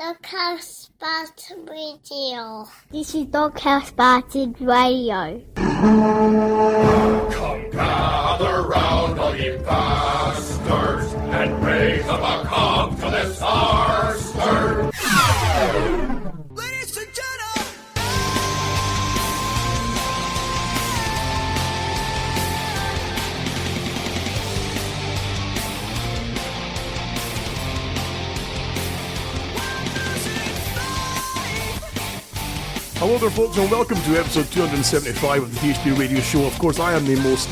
Doghouse Spotted Radio. This is Doghouse Spotted Radio. Come gather round, all ye bastards, and raise up a calm to this our stir. Ladies and gentlemen! Hello there, folks, and welcome to episode 275 of the DHB Radio Show. Of course, I am the most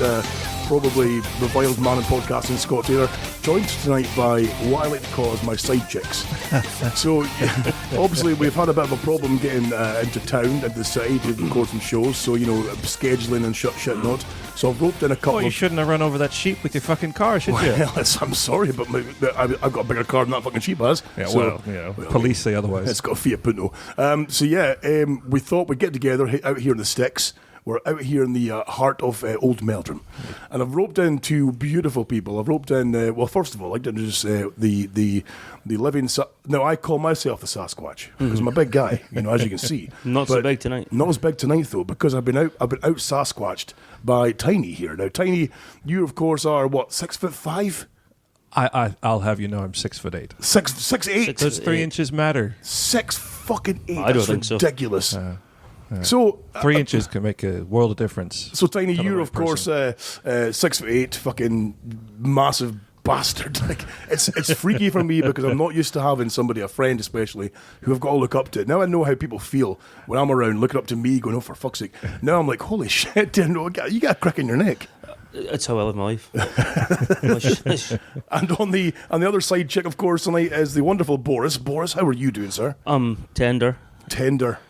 probably reviled man in podcasting, Scott Taylor, joined tonight by what I like to call as my side chicks. So, obviously, we've had a bit of a problem getting into town, into the city, to record some shows, so, scheduling and shit not. So I've roped in a couple you shouldn't have run over that sheep with your fucking car, should you? Well, I'm sorry, but I've got a bigger car than that fucking sheep has. Yeah, so, police say otherwise. It's got a Fiat Punto. We thought we'd get together out here in the sticks. We're out here in the heart of Old Meldrum. And I've roped in two beautiful people. I've roped in, first of all, I'd like to introduce the living... Now, I call myself the Sasquatch, because I'm a big guy, as you can see. Not so big tonight. Not as big tonight, though, because I've been out Sasquatched by Tiny here. Now, Tiny, you, of course, are, 6'5"? I'll have you know I'm 6'8". 6'8"? Those 3 inches matter. 6'8". I don't think so. Ridiculous. So 3 inches can make a world of difference. So Tiny, you're of course 6'8", fucking massive bastard. Like it's freaky for me because I'm not used to having somebody, a friend especially, who I've got to look up to. Now I know how people feel when I'm around, looking up to me, going, "Oh, for fuck's sake!" Now I'm like, "Holy shit, you got a crack in your neck." That's how I live my life. And on the other side chick, of course, tonight is the wonderful Boris. Boris, how are you doing, sir? Tender.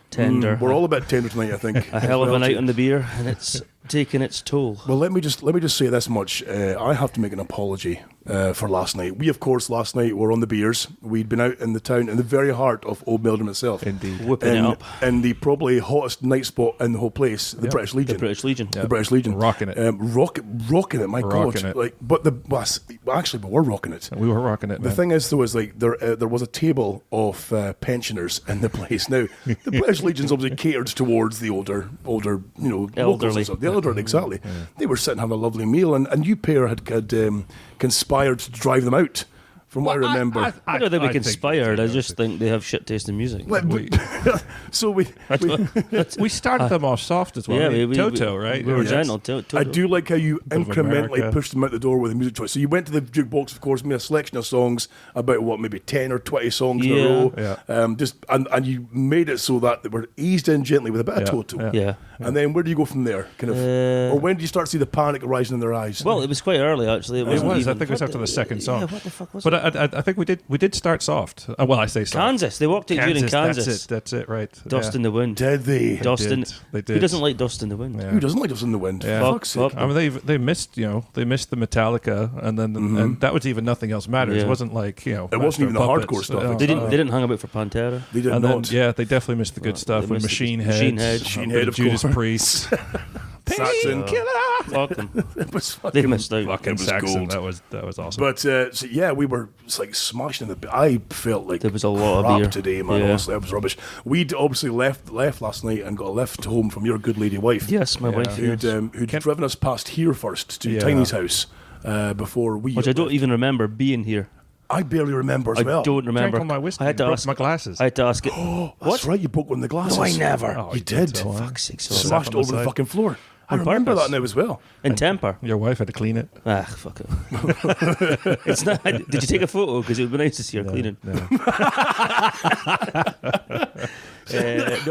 Tender. We're all a bit tender tonight, I think. A hell of a night on the beer, and it's taking its toll. Well, let me just say this much. I have to make an apology for last night. We, of course, last night were on the beers. We'd been out in the town, in the very heart of Old Meldrum itself. Indeed. Whipping it up. In the probably hottest night spot in the whole place, the British Legion. The British Legion. The British Legion. Rocking it. Rocking it, my God. It. But we're rocking it. We were rocking it, The thing is, though, is there was a table of pensioners in the place. Now, the British Legion's obviously catered towards the older, elderly. The elderly, exactly. Yeah. They were sitting having a lovely meal, and you pair had conspired to drive them out. From what I remember, I don't think we conspired. I just think they have shit taste in music. So we started them off soft as well. Yeah, Toto, right? We were gentle. I do like how you incrementally America. pushed them out the door with a music choice. So you went to the jukebox, of course, made a selection of songs, about maybe 10 or 20 songs in a row. Yeah. And you made it so that they were eased in gently with a bit of Toto. Yeah. And then where do you go from there? Or when do you start to see the panic rising in their eyes? Well, it was quite early actually. It was. I think it was after the second song. Yeah, what the fuck was but it? I think we did start soft. Well, I say soft. Kansas. They walked it during Kansas. That's it. Right. Dust in the wind. Did they? They did. Who doesn't like dust in the wind? Who doesn't like Dust in the Wind? Yeah. Fuck's sake. I mean, they missed the Metallica, and then and that was even Nothing Else Matters. Yeah. It wasn't like It wasn't even the hardcore stuff. They didn't hang about for Pantera. They did and not. Then, they definitely missed the good stuff with Machine Head, of Judas course. Priest. Saxon. Fuck them. It was They fucking missed out. Fucking It was Saxon. gold. That was awesome. But we were like smashing in the. I felt like There was a lot of crap beer today, man. Yeah. Honestly, it was rubbish. We'd obviously left last night and got a lift home from your good lady wife. Yes, my wife. Who'd driven us past here first to Tiny's house before we. Which I don't even remember being here. I barely remember as well. I don't remember. Drank all my whiskey. I had to broke ask my glasses. I had to ask it. That's right. You broke one of the glasses. No, I never. Oh, You did. so, Fuck's sake. So Smashed on the over the side. fucking floor. I On remember purpose. that now as well. in temper. Your wife had to clean it. Fuck it. It's not. Did you take a photo? Because it would be nice to see her cleaning. No,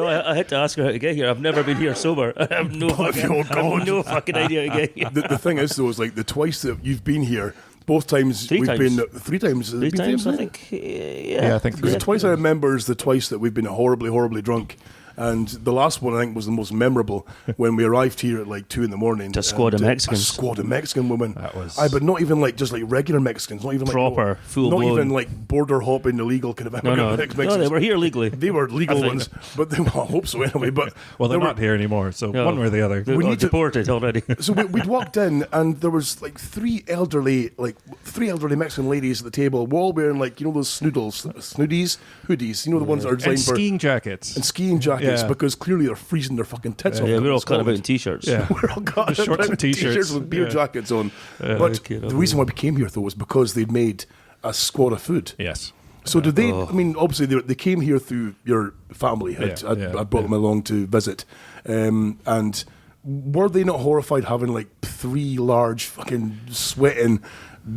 I had to ask her how to get here. I've never been here sober. I have no fucking idea how to get here. The thing is, though, is like the twice that you've been here, both times Three we've times. been 3 times. Three times, I think. Yeah, I think Because the twice I remember is the twice that we've been horribly, horribly drunk. And the last one, I think, was the most memorable when we arrived here at like 2 a.m. To a squad of Mexicans. A squad of Mexican women. That was... but not even like just like regular Mexicans. Not even proper, like full not blown. even like border hopping illegal kind of No, Mexicans. they were here legally. They were legal ones, but I hope so anyway. But well, they're not here anymore, so one way or the other. They're deported already. So we'd walked in, and there was like three elderly Mexican ladies at the table, all wearing like, you know, those hoodies, you know, the ones that are designed and skiing jackets. And skiing jackets, because clearly they're freezing their fucking tits off. Yeah, we're all cut about in t-shirts. Yeah. We're all cut shorts and t-shirts with beer jackets on. But the reason why we came here, though, was because they'd made a squad of food. Yes. So did they? I mean, obviously they came here through your family. I brought them along to visit, and were they not horrified having like 3 large fucking sweating,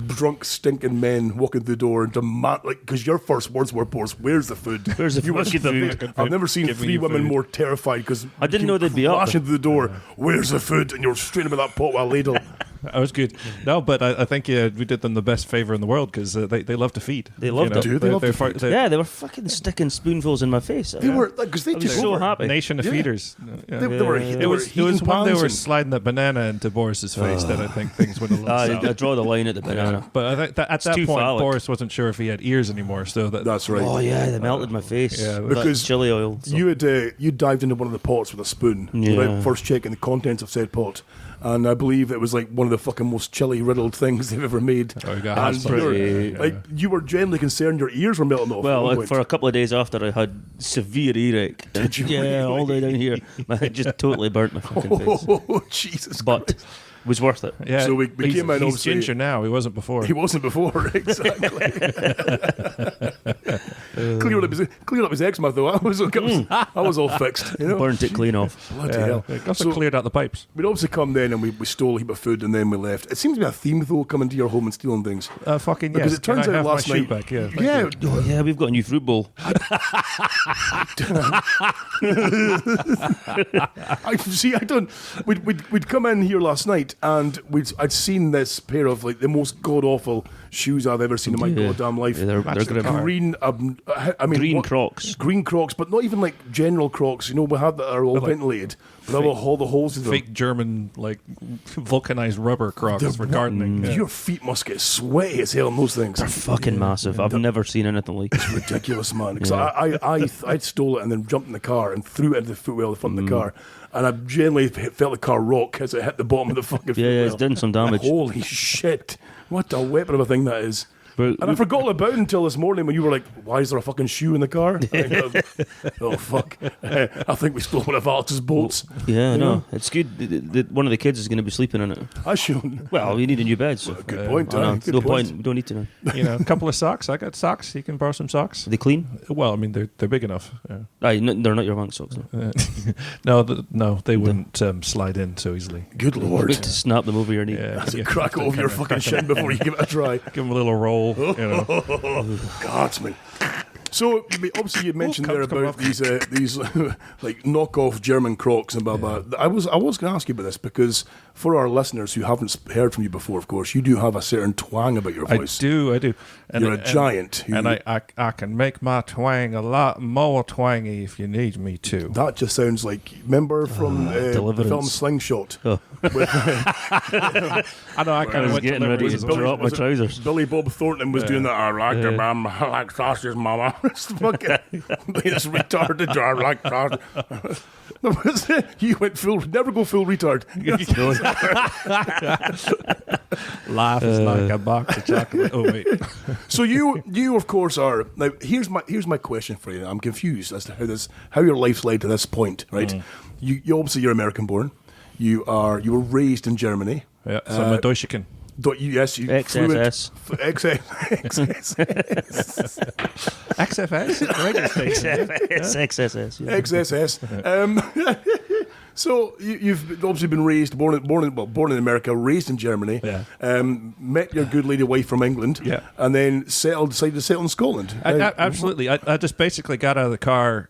drunk, stinking men walking through the door and demand, like, because your first words were, Boris, where's the food? Where's the food? I've never seen 3 women more terrified because I didn't know they'd be up. Rushing through the door, where's the food? And you're straight about that pot with a ladle. That was good. No, but I think we did them the best favour in the world because they love to feed. They loved it. Do they love to feed? They were fucking sticking spoonfuls in my face. They were, because they I took was so over. happy. Nation of feeders. They were It was when they were sliding that banana into Boris's face that I think things went a little south. I draw the line at the banana. But I think that at that point, phallic. Boris wasn't sure if he had ears anymore. So that's right. Oh yeah, they melted my face. Yeah, because that chili oil. So. You dived into one of the pots with a spoon without first checking the contents of said pot. And I believe it was like one of the fucking most chili-riddled things they've ever made. Oh, you got That's pretty... you were genuinely concerned your ears were melting off. Well, for a couple of days after, I had severe earache. Did you? Yeah, really? all the way down here. It just totally burnt my fucking face. Oh, Jesus But Christ. it was worth it. Yeah, So we came in, he's obviously. ginger now. He wasn't before. He wasn't before, exactly. Cleared up his eczema, though. I was all fixed. You know? Burnt it clean off. Bloody hell. It also cleared out the pipes. We'd obviously come then and we stole a heap of food and then we left. It seems to be a theme, though, coming to your home and stealing things. Fucking Because yes. it turns Can I out have last my shoe night. back? Yeah. Yeah. Oh, yeah, we've got a new fruit bowl. We'd come in here last night and I'd seen this pair of like the most god awful shoes I've ever seen in my goddamn life. Yeah, they're grim. Green Crocs. Green Crocs, but not even like general Crocs. You know, we have that are all ventilated. But all the holes in them. Fake German, like vulcanized rubber Crocs for gardening. Yeah. Your feet must get sweaty as hell in those things. They're fucking massive. I've never seen anything like it. It's ridiculous, man. Because I stole it and then jumped in the car and threw it into the footwell of the front of the car. And I generally felt the car rock as it hit the bottom of the fucking footwell. Yeah, it's done some damage. Holy shit. What a weapon of a thing that is. But And I forgot all about it until this morning when you were like, why is there a fucking shoe in the car? Oh, fuck. I think we stole one of Alex's boats. yeah, no, it's good. One of the kids is going to be sleeping in it. I shouldn't. Well, we need a new bed, so. Good point, I know, Good no point. point. We don't need to know. You know, a couple of socks. I got socks. You can borrow some socks. Are they clean? Well, I mean, they're big enough. Yeah. Aye, they're not your monk socks. No. No, they wouldn't slide in so easily. Good lord. Wait to snap them over your knee. Yeah, That's a crack it over your fucking shin before you give it a try. Give them a little roll. You know. Godsman. So obviously you mentioned there come about these like knockoff German Crocs and blah blah. I was going to ask you about this because for our listeners who haven't heard from you before, of course, you do have a certain twang about your voice. I do. And, You're a giant. And I can make my twang a lot more twangy if you need me to. That just sounds like, remember from the Deliverance. film Slingshot? Oh. I know I kind of was went getting ready to drop my trousers. Billy Bob Thornton was doing that. I like the mama, I like sausage, mama. It's fucking it's retarded. I like sausage. You went full. Never go full retard. Life is like a box of chocolate. Oh wait. So you of course are now. Here's my question for you. I'm confused as to how your life's led to this point. Right. You obviously you're American born. You were raised in Germany. Yeah. So I'm a Deutschiken. Yes, you XSS. XFS? Radio station. XSS. Yeah. XSS. So you've obviously been born in America, raised in Germany. Yeah. Met your good lady wife from England. Yeah. And then decided to settle in Scotland. Absolutely. I just basically got out of the car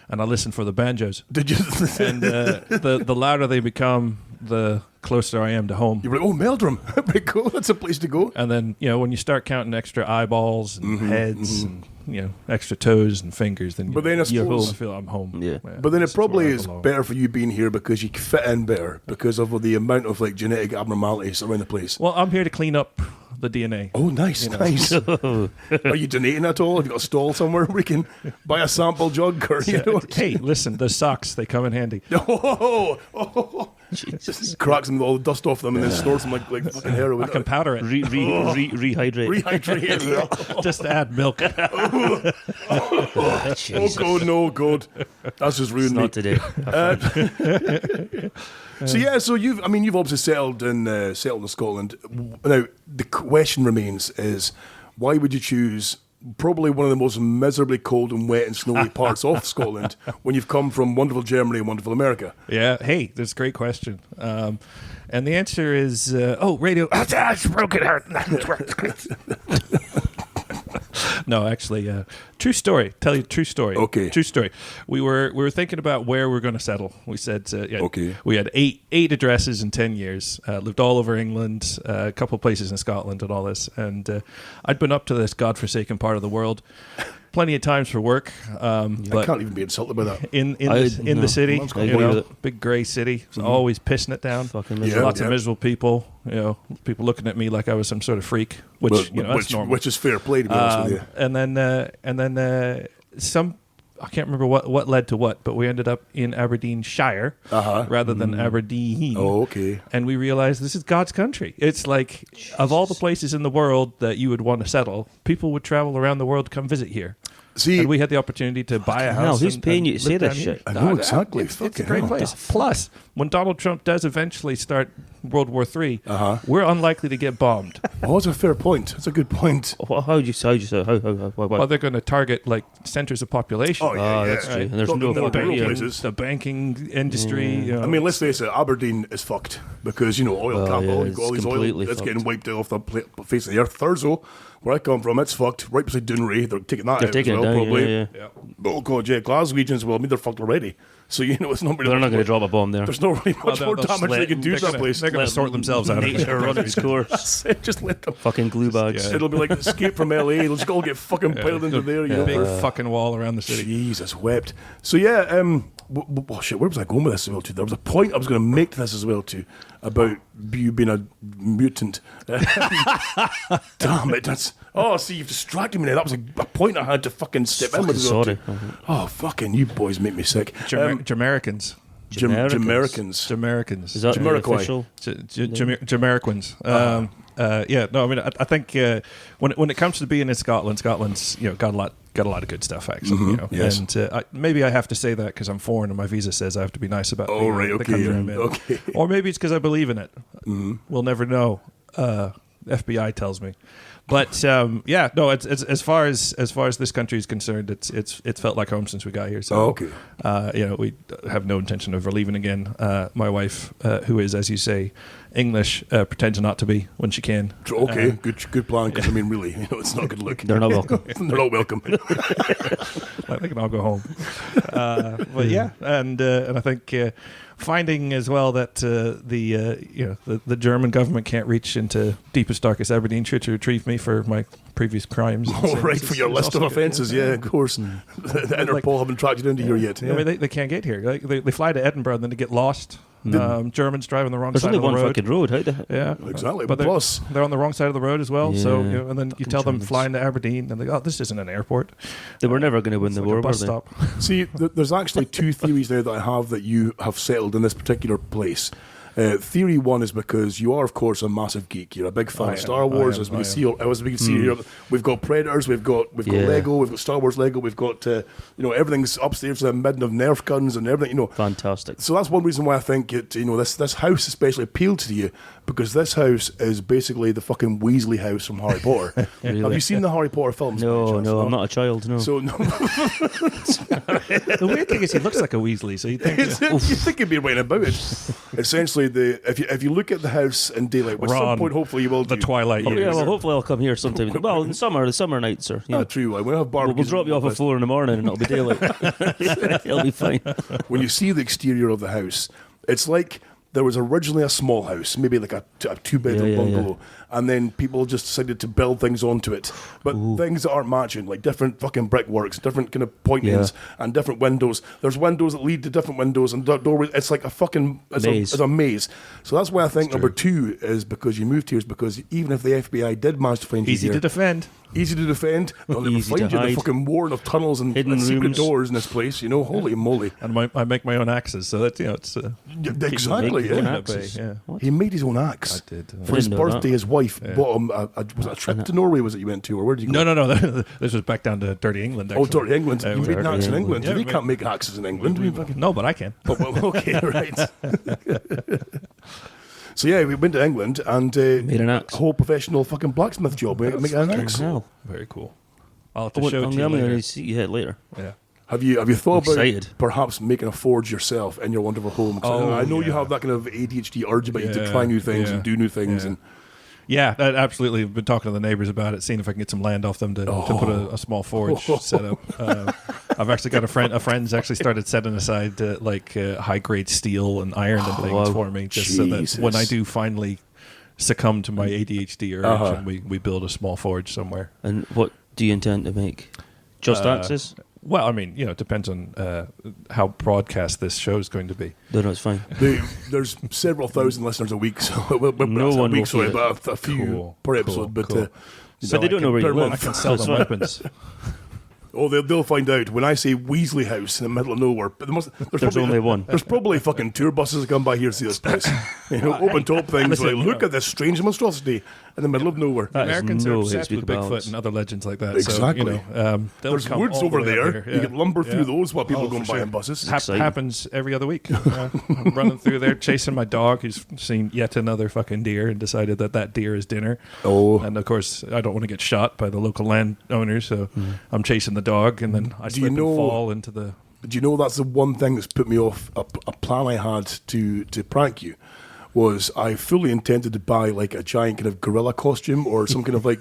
and I listened for the banjos. Did you? And the louder they become, the closer I am to home. You're like, oh, Meldrum. Pretty cool. That's a place to go. And then, when you start counting extra eyeballs and heads and, extra toes and fingers, then But then I you're suppose- home. I feel I'm home. Yeah. But then it this where probably I is belong. better for you being here because you fit in better because of the amount of like genetic abnormalities around the place. Well, I'm here to clean up the DNA. Oh, nice, nice. Are you donating at all? Have you got a stall somewhere where we can buy a sample jug? Or, Hey, listen, the socks, they come in handy. oh. Just cracks them with all the dust off them and then stores them like fucking heroin. I can powder it. Rehydrate. Rehydrate. Just add milk. Oh, God, no, God. That's just ruined me. Not today. So you've obviously settled in Scotland. Now the question remains is why would you choose probably one of the most miserably cold and wet and snowy parts of Scotland when you've come from wonderful Germany and wonderful America? Yeah. Hey, that's a great question. And the answer is, radio. Broken heart. No, actually, true story. Tell you a true story. Okay. True story. We were thinking about where we're going to settle. We said, Okay. We had eight addresses in 10 years. Lived all over England, a couple of places in Scotland, and all this. And I'd been up to this godforsaken part of the world plenty of times for work. I But can't even be insulted by that. in the city, I agree with it. big grey city, so always pissing it down. Fucking Yeah. miserable. Lots of miserable people. People looking at me like I was some sort of freak, which that's normal. Which is fair play, to be honest with you. And then some. I can't remember what led to what, but we ended up in Aberdeenshire rather than Aberdeen. Oh, okay. And we realized this is God's country. It's like, of all the places in the world that you would want to settle, people would travel around the world to come visit here. See, And we had the opportunity to buy a hell, house. who's and paying you to live say down this here. shit? I know exactly. It's a Fucking great hell. place. Plus, when Donald Trump does eventually start World War III, we're unlikely to get bombed. Oh, that's a fair point. That's a good point. How would you say? Well, they're going to target like centers of population. Oh, yeah, that's yeah. true. And there's Not no the fucking rural yeah. places. The banking industry. I mean, let's face it, Aberdeen is fucked because, oil Well, capital, yeah, you've got all it's these oil completely that's getting fucked. wiped off the face of the earth. Thurso, where I come from, it's fucked. Right beside Dunray, they're taking that They're out taking as it well, down. probably. Yeah. Oh, God, yeah, Glaswegians, well, I mean, they're fucked already. So, it's not really... They're not going to drop a bomb there. There's not really much more they'll damage they can do to that place. They're going to sort themselves out of it. Nature run its course. Just let them... Fucking glue bags. Yeah. It'll be like Escape from LA. They'll just all get fucking piled into there, Big fucking wall around the city. Jesus wept. So yeah, shit, where was I going with this as well too? There was a point I was going to make to this as well too about you being a mutant. Damn it, that's... Oh, see, you've distracted me now. That was a point I had to fucking step in with as well Sorry. too. Oh, fucking you boys make me sick. Jamericans. Jamericans. Jamaicans. Is that the Jamiroquai. official? Jamaicans. No, I mean, I think when it comes to being in Scotland, Scotland's got a lot of good stuff actually. yes. And maybe I have to say that because I'm foreign and my visa says I have to be nice about Oh, right, the okay, country yeah, I'm in. okay. Or maybe it's because I believe in it. We'll never know. FBI tells me. But it's as far as this country is concerned, it's felt like home since we got here. So, we have no intention of leaving again. My wife, who is, as you say, English, pretends not to be when she can. Okay, good plan. Because I mean, really, it's not a good look. They're not welcome. They're not welcome. They can all go home. But yeah, and I think finding as well that the German government can't reach into deepest darkest Aberdeenshire to retrieve me for my previous crimes. Oh, right, for your list of offences, yeah, of course. The Interpol haven't tracked you into here yet. Yeah. I mean, they can't get here. They fly to Edinburgh and then they get lost. Germans driving the wrong There's side only of the one road. fucking road. How the Yeah, Exactly. But Plus, they're on the wrong side of the road as well. So Yeah. and then you Fucking tell them Germans. flying to Aberdeen, and they go, "Oh, this isn't an airport. They were never going to win It's the like war, a were bus they? stop." see, there's actually two theories now that I have that you have settled in this particular place. Theory one is because you are, of course, a massive geek. You're a big fan I of am, Star Wars, I am, as we I can see here. We've got Predators, we've got Yeah. Lego, we've got Star Wars Lego, we've got everything's upstairs with a midden of Nerf guns and everything. Fantastic. So that's one reason why I think this house especially appealed to you, because this house is basically the fucking Weasley house from Harry Potter. Really? Have you seen the Harry Potter films? by any No, chance? no, I'm not a child. No. So no, The weird thing is, he looks like a Weasley. So you think, you think you'd be right about it. Essentially, if you look at the house in daylight, which at some Ron, point hopefully you will the do. Twilight Oh, years. yeah, well, hopefully I'll come here sometime. Well, in the summer nights, or True. We'll have we'll barbecues. drop you off at 4 in the morning, and it'll be daylight. It'll be fine. When you see the exterior of the house, it's like there was originally a small house, maybe like a two-bedroom bungalow, and then people just decided to build things onto it. But things that aren't matching, like different fucking brickworks, different kind of pointings, and different windows. There's windows that lead to different windows and doorways. It's like a fucking maze. It's a maze. So that's why I think number 2 is because you moved here, is because even if the FBI did manage to find you Easy here, to defend. Easy to defend. They'll never Easy find to you in the hide. fucking warren of tunnels and Hidden secret rooms. doors in this place. You know, holy moly! And I make my own axes, so that it's Exactly. Make your own Yeah. axes. Yeah. What? He made his own axe. I did. For his didn't know birthday, that. his wife bought him was it a trip to Norway? Was it you went to, or where did you go? No. This was back down to dirty England. Oh, Actually. dirty England. Yeah, You made an axe in England. England. Yeah, You we- can't make axes in England. No, but I can. Oh, well, okay, right. So yeah, we went to England and Made an axe. a whole professional fucking blacksmith job. Make an axe. Hell. Very cool. I'll have to I'm show it to you going later. to see you later. Yeah. Have you thought about Excited. perhaps making a forge yourself in your wonderful home? 'Cause Oh, I know you yeah. have that kind of ADHD urge about you to Yeah, try new things yeah, and do new things. yeah. And Yeah, that absolutely. I've been talking to the neighbors about it, seeing if I can get some land off them to put a small forge set up. I've actually got a friend's actually started setting aside high grade steel and iron and things wow. for me, just so that Jesus. when I do finally succumb to my ADHD urge, and we build a small forge somewhere. And what do you intend to make? Just axes? Well, I mean, it depends on how broadcast this show is going to be. No, it's fine. there's several thousand listeners a week, so No one will hear it. but a few Cool, per episode. cool, But cool. So they don't know where per you live. month. I can sell them weapons. Oh, they'll find out when I say Weasley House in the middle of nowhere. But there's probably, only one. There's probably fucking tour buses that come by here to see this place. Open top things Listen, like, look at this strange monstrosity in the middle of nowhere. That is Americans no are way to obsessed speak with about Bigfoot it. and other legends like that. Exactly. So, they'll There's come woods all the over way there. here. You can lumber through Yeah. those while people Oh, go and for buy sure. in buses. Exciting. Happens every other week. I'm running through there, chasing my dog, who's seen yet another fucking deer and decided that deer is dinner. Oh. And of course, I don't want to get shot by the local landowner, so I'm chasing the dog, and then I Do you slip and know- fall into the. Do you know that's the one thing that's put me off a plan I had to prank you? Was I fully intended to buy like a giant kind of gorilla costume or some kind of like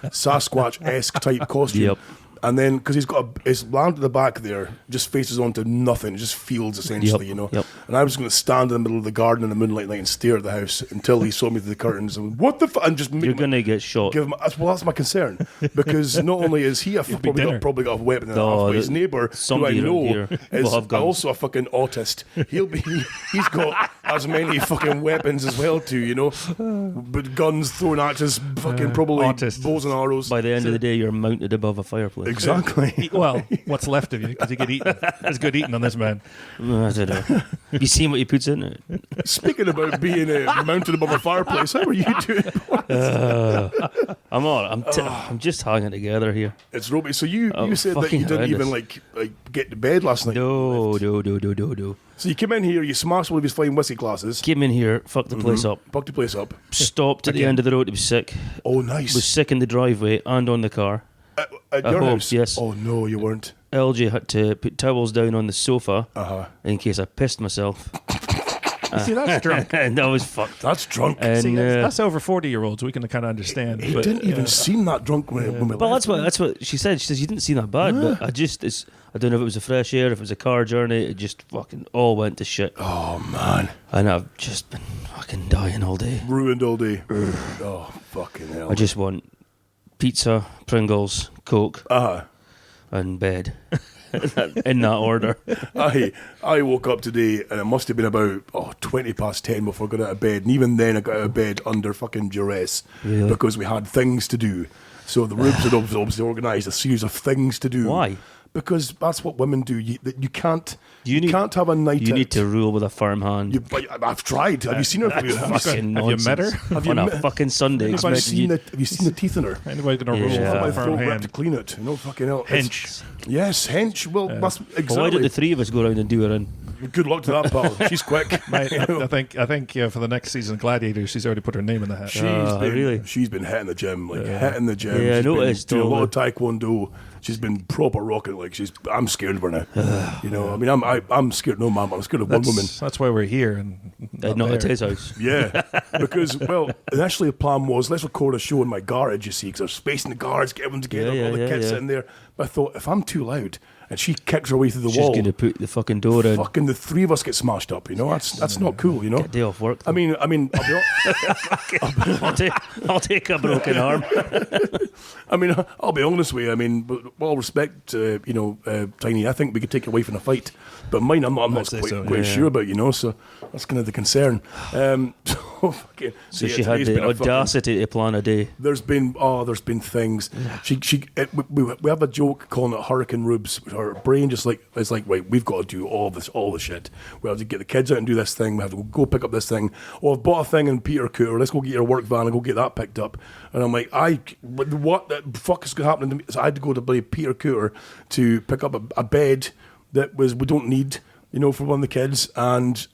Sasquatch-esque type costume. Yep. And then, because he's got his land at the back there, just faces onto nothing, just fields essentially, Yep, yep. And I was going to stand in the middle of the garden in the moonlight and stare at the house until he saw me through the curtains and what the fuck, and just You're going to get shot. give him. That's my concern, because not only is he dinner. probably got a weapon in the No, half, but his the- neighbour, who I somebody around know here is will have guns. also a fucking autist. He's got as many fucking weapons as well too, but guns, throwing axes, fucking probably autist. bows and arrows. By the end of the day, you're mounted above a fireplace. Exactly. Well, what's left of you? Because you get eaten. There's good eating on this man. I don't know. You seen what he puts in it? Speaking about being mounted above a fireplace, how are you doing? I'm just hanging together here. It's Robbie. So you said that fucking you didn't even horrendous. like get to bed last night. No. So you came in here, you smashed one of his flying whiskey glasses, Came in here, fucked the place up. bucked the place up. Stopped at the end of the road to be sick. Oh, nice. Was sick in the driveway and on the car. At At your home, house? yes. Oh no, you weren't. LJ had to put towels down on the sofa in case I pissed myself. See, that's drunk. And I was fucked. That's drunk. And See, that's over 40-year-olds. We can kind of understand. He but, didn't even seem that drunk when we Well, left. that's what she said. She says you didn't seem that bad, but I don't know if it was the fresh air, if it was a car journey. It just fucking all went to shit. Oh man, And I've just been fucking dying all day. ruined all day. Oh fucking hell. I just want pizza, Pringles, Coke, and bed. In that order. I woke up today and it must have been about 20 past 10 before I got out of bed, and even then I got out of bed under fucking duress Really? because we had things to do. So the rooms had obviously organised a series of things to do. Why? Because that's what women do. You can't You can't have a night You out. need to rule with a firm hand. I've tried. Have you seen her? Fucking Have you met her? nonsense. Have you On a met- fucking Sunday. Have you expecting seen you- have you seen the teeth in her? Anybody going to rule Yeah. with My a throat firm ripped hand? to clean it. Fucking hell. It's- Hench. Yes, hench. Well, that's Well, exactly. why don't the three of us go around and do her in? Good luck to that, pal. She's quick. Mate, I think for the next season of Gladiator, she's already put her name in the hat. Really? She's been hitting the gym, hitting the gym. Yeah, I She's been noticed, doing a lot of totally. taekwondo. She's been proper rocking. I'm scared of her now. I mean, I'm scared of no man, but I'm scared of one woman. That's why we're here and Not at there. his house. Yeah, because initially the plan was let's record a show in my garage. You see, because there's space in the garage, get everyone together, Yeah, all the yeah, kids yeah. sitting there. But I thought if I'm too loud and she kicks her way through the She's wall. going to put the fucking door in. Fucking the three of us get smashed up, you know. That's not cool, you know. Get a day off work. I mean, I'll be I'll take a broken arm. I'll be honest with you. I mean, with all respect, Tiny, I think we could take away from a fight, but mine, I'm not quite sure about, you know. So that's kind of the concern. So she had the audacity to plan a day. There's been things. We have a joke calling it Hurricane Rubes. Our brain just it's like, right, we've got to do all the shit. We have to get the kids out and do this thing. We have to go pick up this thing. Oh, I've bought a thing in Peter Cooter. Let's go get your work van and go get that picked up. And I'm like, what the fuck is happening to me? So I had to go to bloody Peter Cooter to pick up a bed that we don't need, you know, for one of the kids, and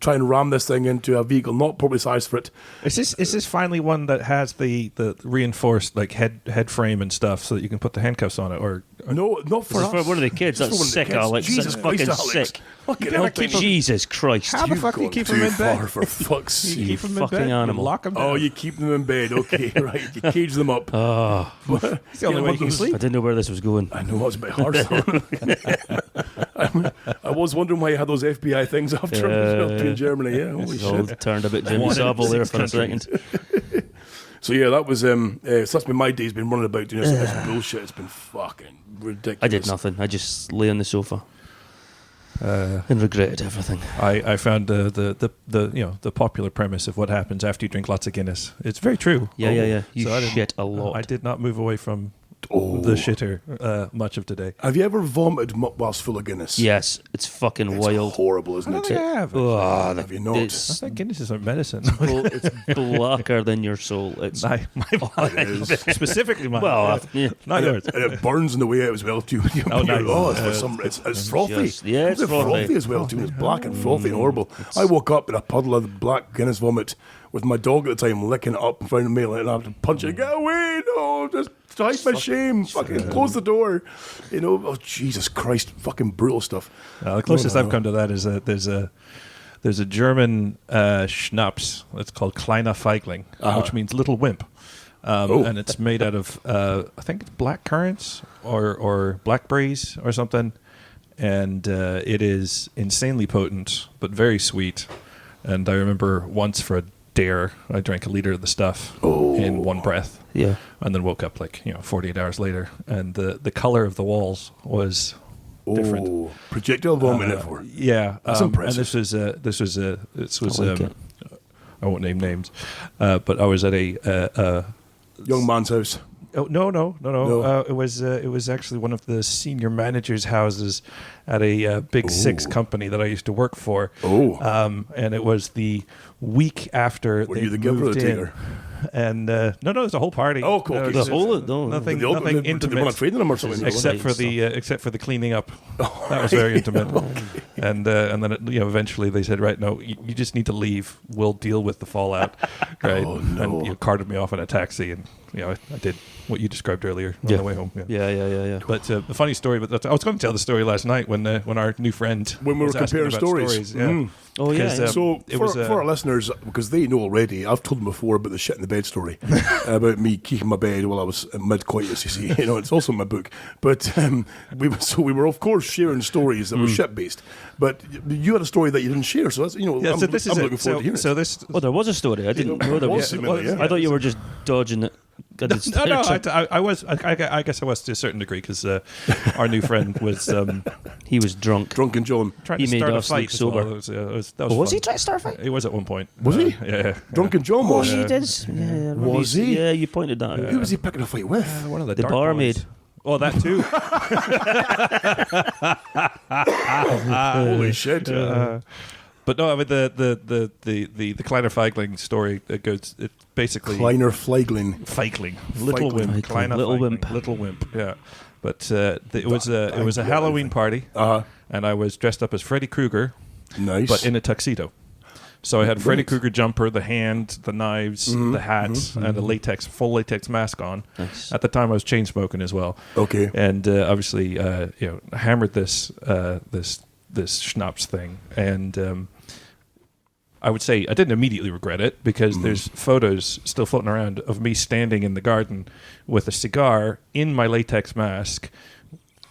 try and ram this thing into a vehicle not properly sized for it. Is this finally one that has the reinforced like head frame and stuff so that you can put the handcuffs on it? Or no, not for us. For one of the kids. That's sick, Alex. Jesus That's Christ, fucking Alex. sick. Fucking hell, Jesus Christ. How the fuck do you keep them in bed? For fuck's sake. You keep them in fucking bed? animal. Lock them down. Oh, you keep them in bed. Okay, right. You cage them up. Oh, It's the only way you can sleep. I didn't know where this was going. I know, it's a bit harsh. I was wondering why you had those FBI things after in Germany. Yeah, holy It's all shit. turned a bit Jimmy Savile there for a second. So yeah, that was so that's been my day's been running about doing this bullshit. It's been fucking ridiculous. I did nothing. I just lay on the sofa and regretted everything. I found the popular premise of what happens after you drink lots of Guinness. It's very true. Yeah. You So I didn't- shit a lot. I did not move away from the shitter much of today. Have you ever vomited whilst full of Guinness? Yes, it's fucking It's wild. horrible, isn't it? I have. Oh, Have you not? I It's, think Guinness is a medicine. it's blacker than your soul. It's my specifically mine. well, not yours. And it burns on the way out as well too. Oh, nice. It's frothy. It's frothy. As well too. It's black and frothy and horrible. I woke up in a puddle of black Guinness vomit with my dog at the time licking it up in front of me, and I have to punch it. Get away! No, just hide my shame. Fucking close the door. You know? Oh Jesus Christ! Fucking brutal stuff. The closest I've come to that is that there's a German schnapps that's called Kleiner Feigling, which means little wimp. And it's made out of I think it's black currants or blackberries or something, and it is insanely potent but very sweet. And I remember once for a dare, I drank a liter of the stuff in one breath. Yeah. And then woke up 48 hours later, and the color of the walls was different. Projectile vomit, therefore. Yeah, That's impressive. And this was I like it. I won't name names, but I was at a Young man's house. Oh no! It was actually one of the senior managers' houses at a big six company that I used to work for. And it was the week after Were they you the giver or moved the in. taker? And no, it was a whole party. Oh, cool. It The was whole nothing nothing Did they want intimate. to trade them or something? Except for the cleaning up, that was very intimate. And then eventually they said, right, no, you just need to leave. We'll deal with the fallout, right? Oh, no. And carted me off in a taxi, and I did what you described earlier on the way home. Yeah. But the funny story, I was going to tell the story last night when our new friend When we were was asking comparing about stories. yeah. Oh, yeah. Because, So it for was our listeners, because they know already, I've told them before about the shit in the bed story, about me keeping my bed while I was mid-coitus. You see, it's also in my book. But we were of course sharing stories that were shit based. But you had a story that you didn't share, so that's so this is I'm it. looking forward to hearing So it. this. Oh, there was a story. I didn't know there was. Yeah. I thought you were just dodging it. No, I was. I guess I was to a certain degree because our new friend was He was drunk. Drunken John. trying He to made start a us look fight. sober. That was Was he fun. trying to start a fight? He was at one point. Was he? Yeah. Drunken John was. He did. Yeah, Was he? Yeah, you pointed that out. Who was he picking a fight with? One of the The dark barmaid. boys. Oh, that too. Holy shit. But no, I mean the Kleiner Feigling story. It basically Kleiner Feigling. Feigling, little Feigling. wimp, Kleiner Little Feigling, wimp. little wimp. Yeah, but it was a Halloween party, and I was dressed up as Freddy Krueger, Nice. but in a tuxedo. So I had Freddy Krueger jumper, the hand, the knives, the hat, and a full latex mask on. Nice. At the time, I was chain smoking as well. Okay. And obviously, hammered this schnapps thing, and I would say I didn't immediately regret it because there's photos still floating around of me standing in the garden with a cigar in my latex mask,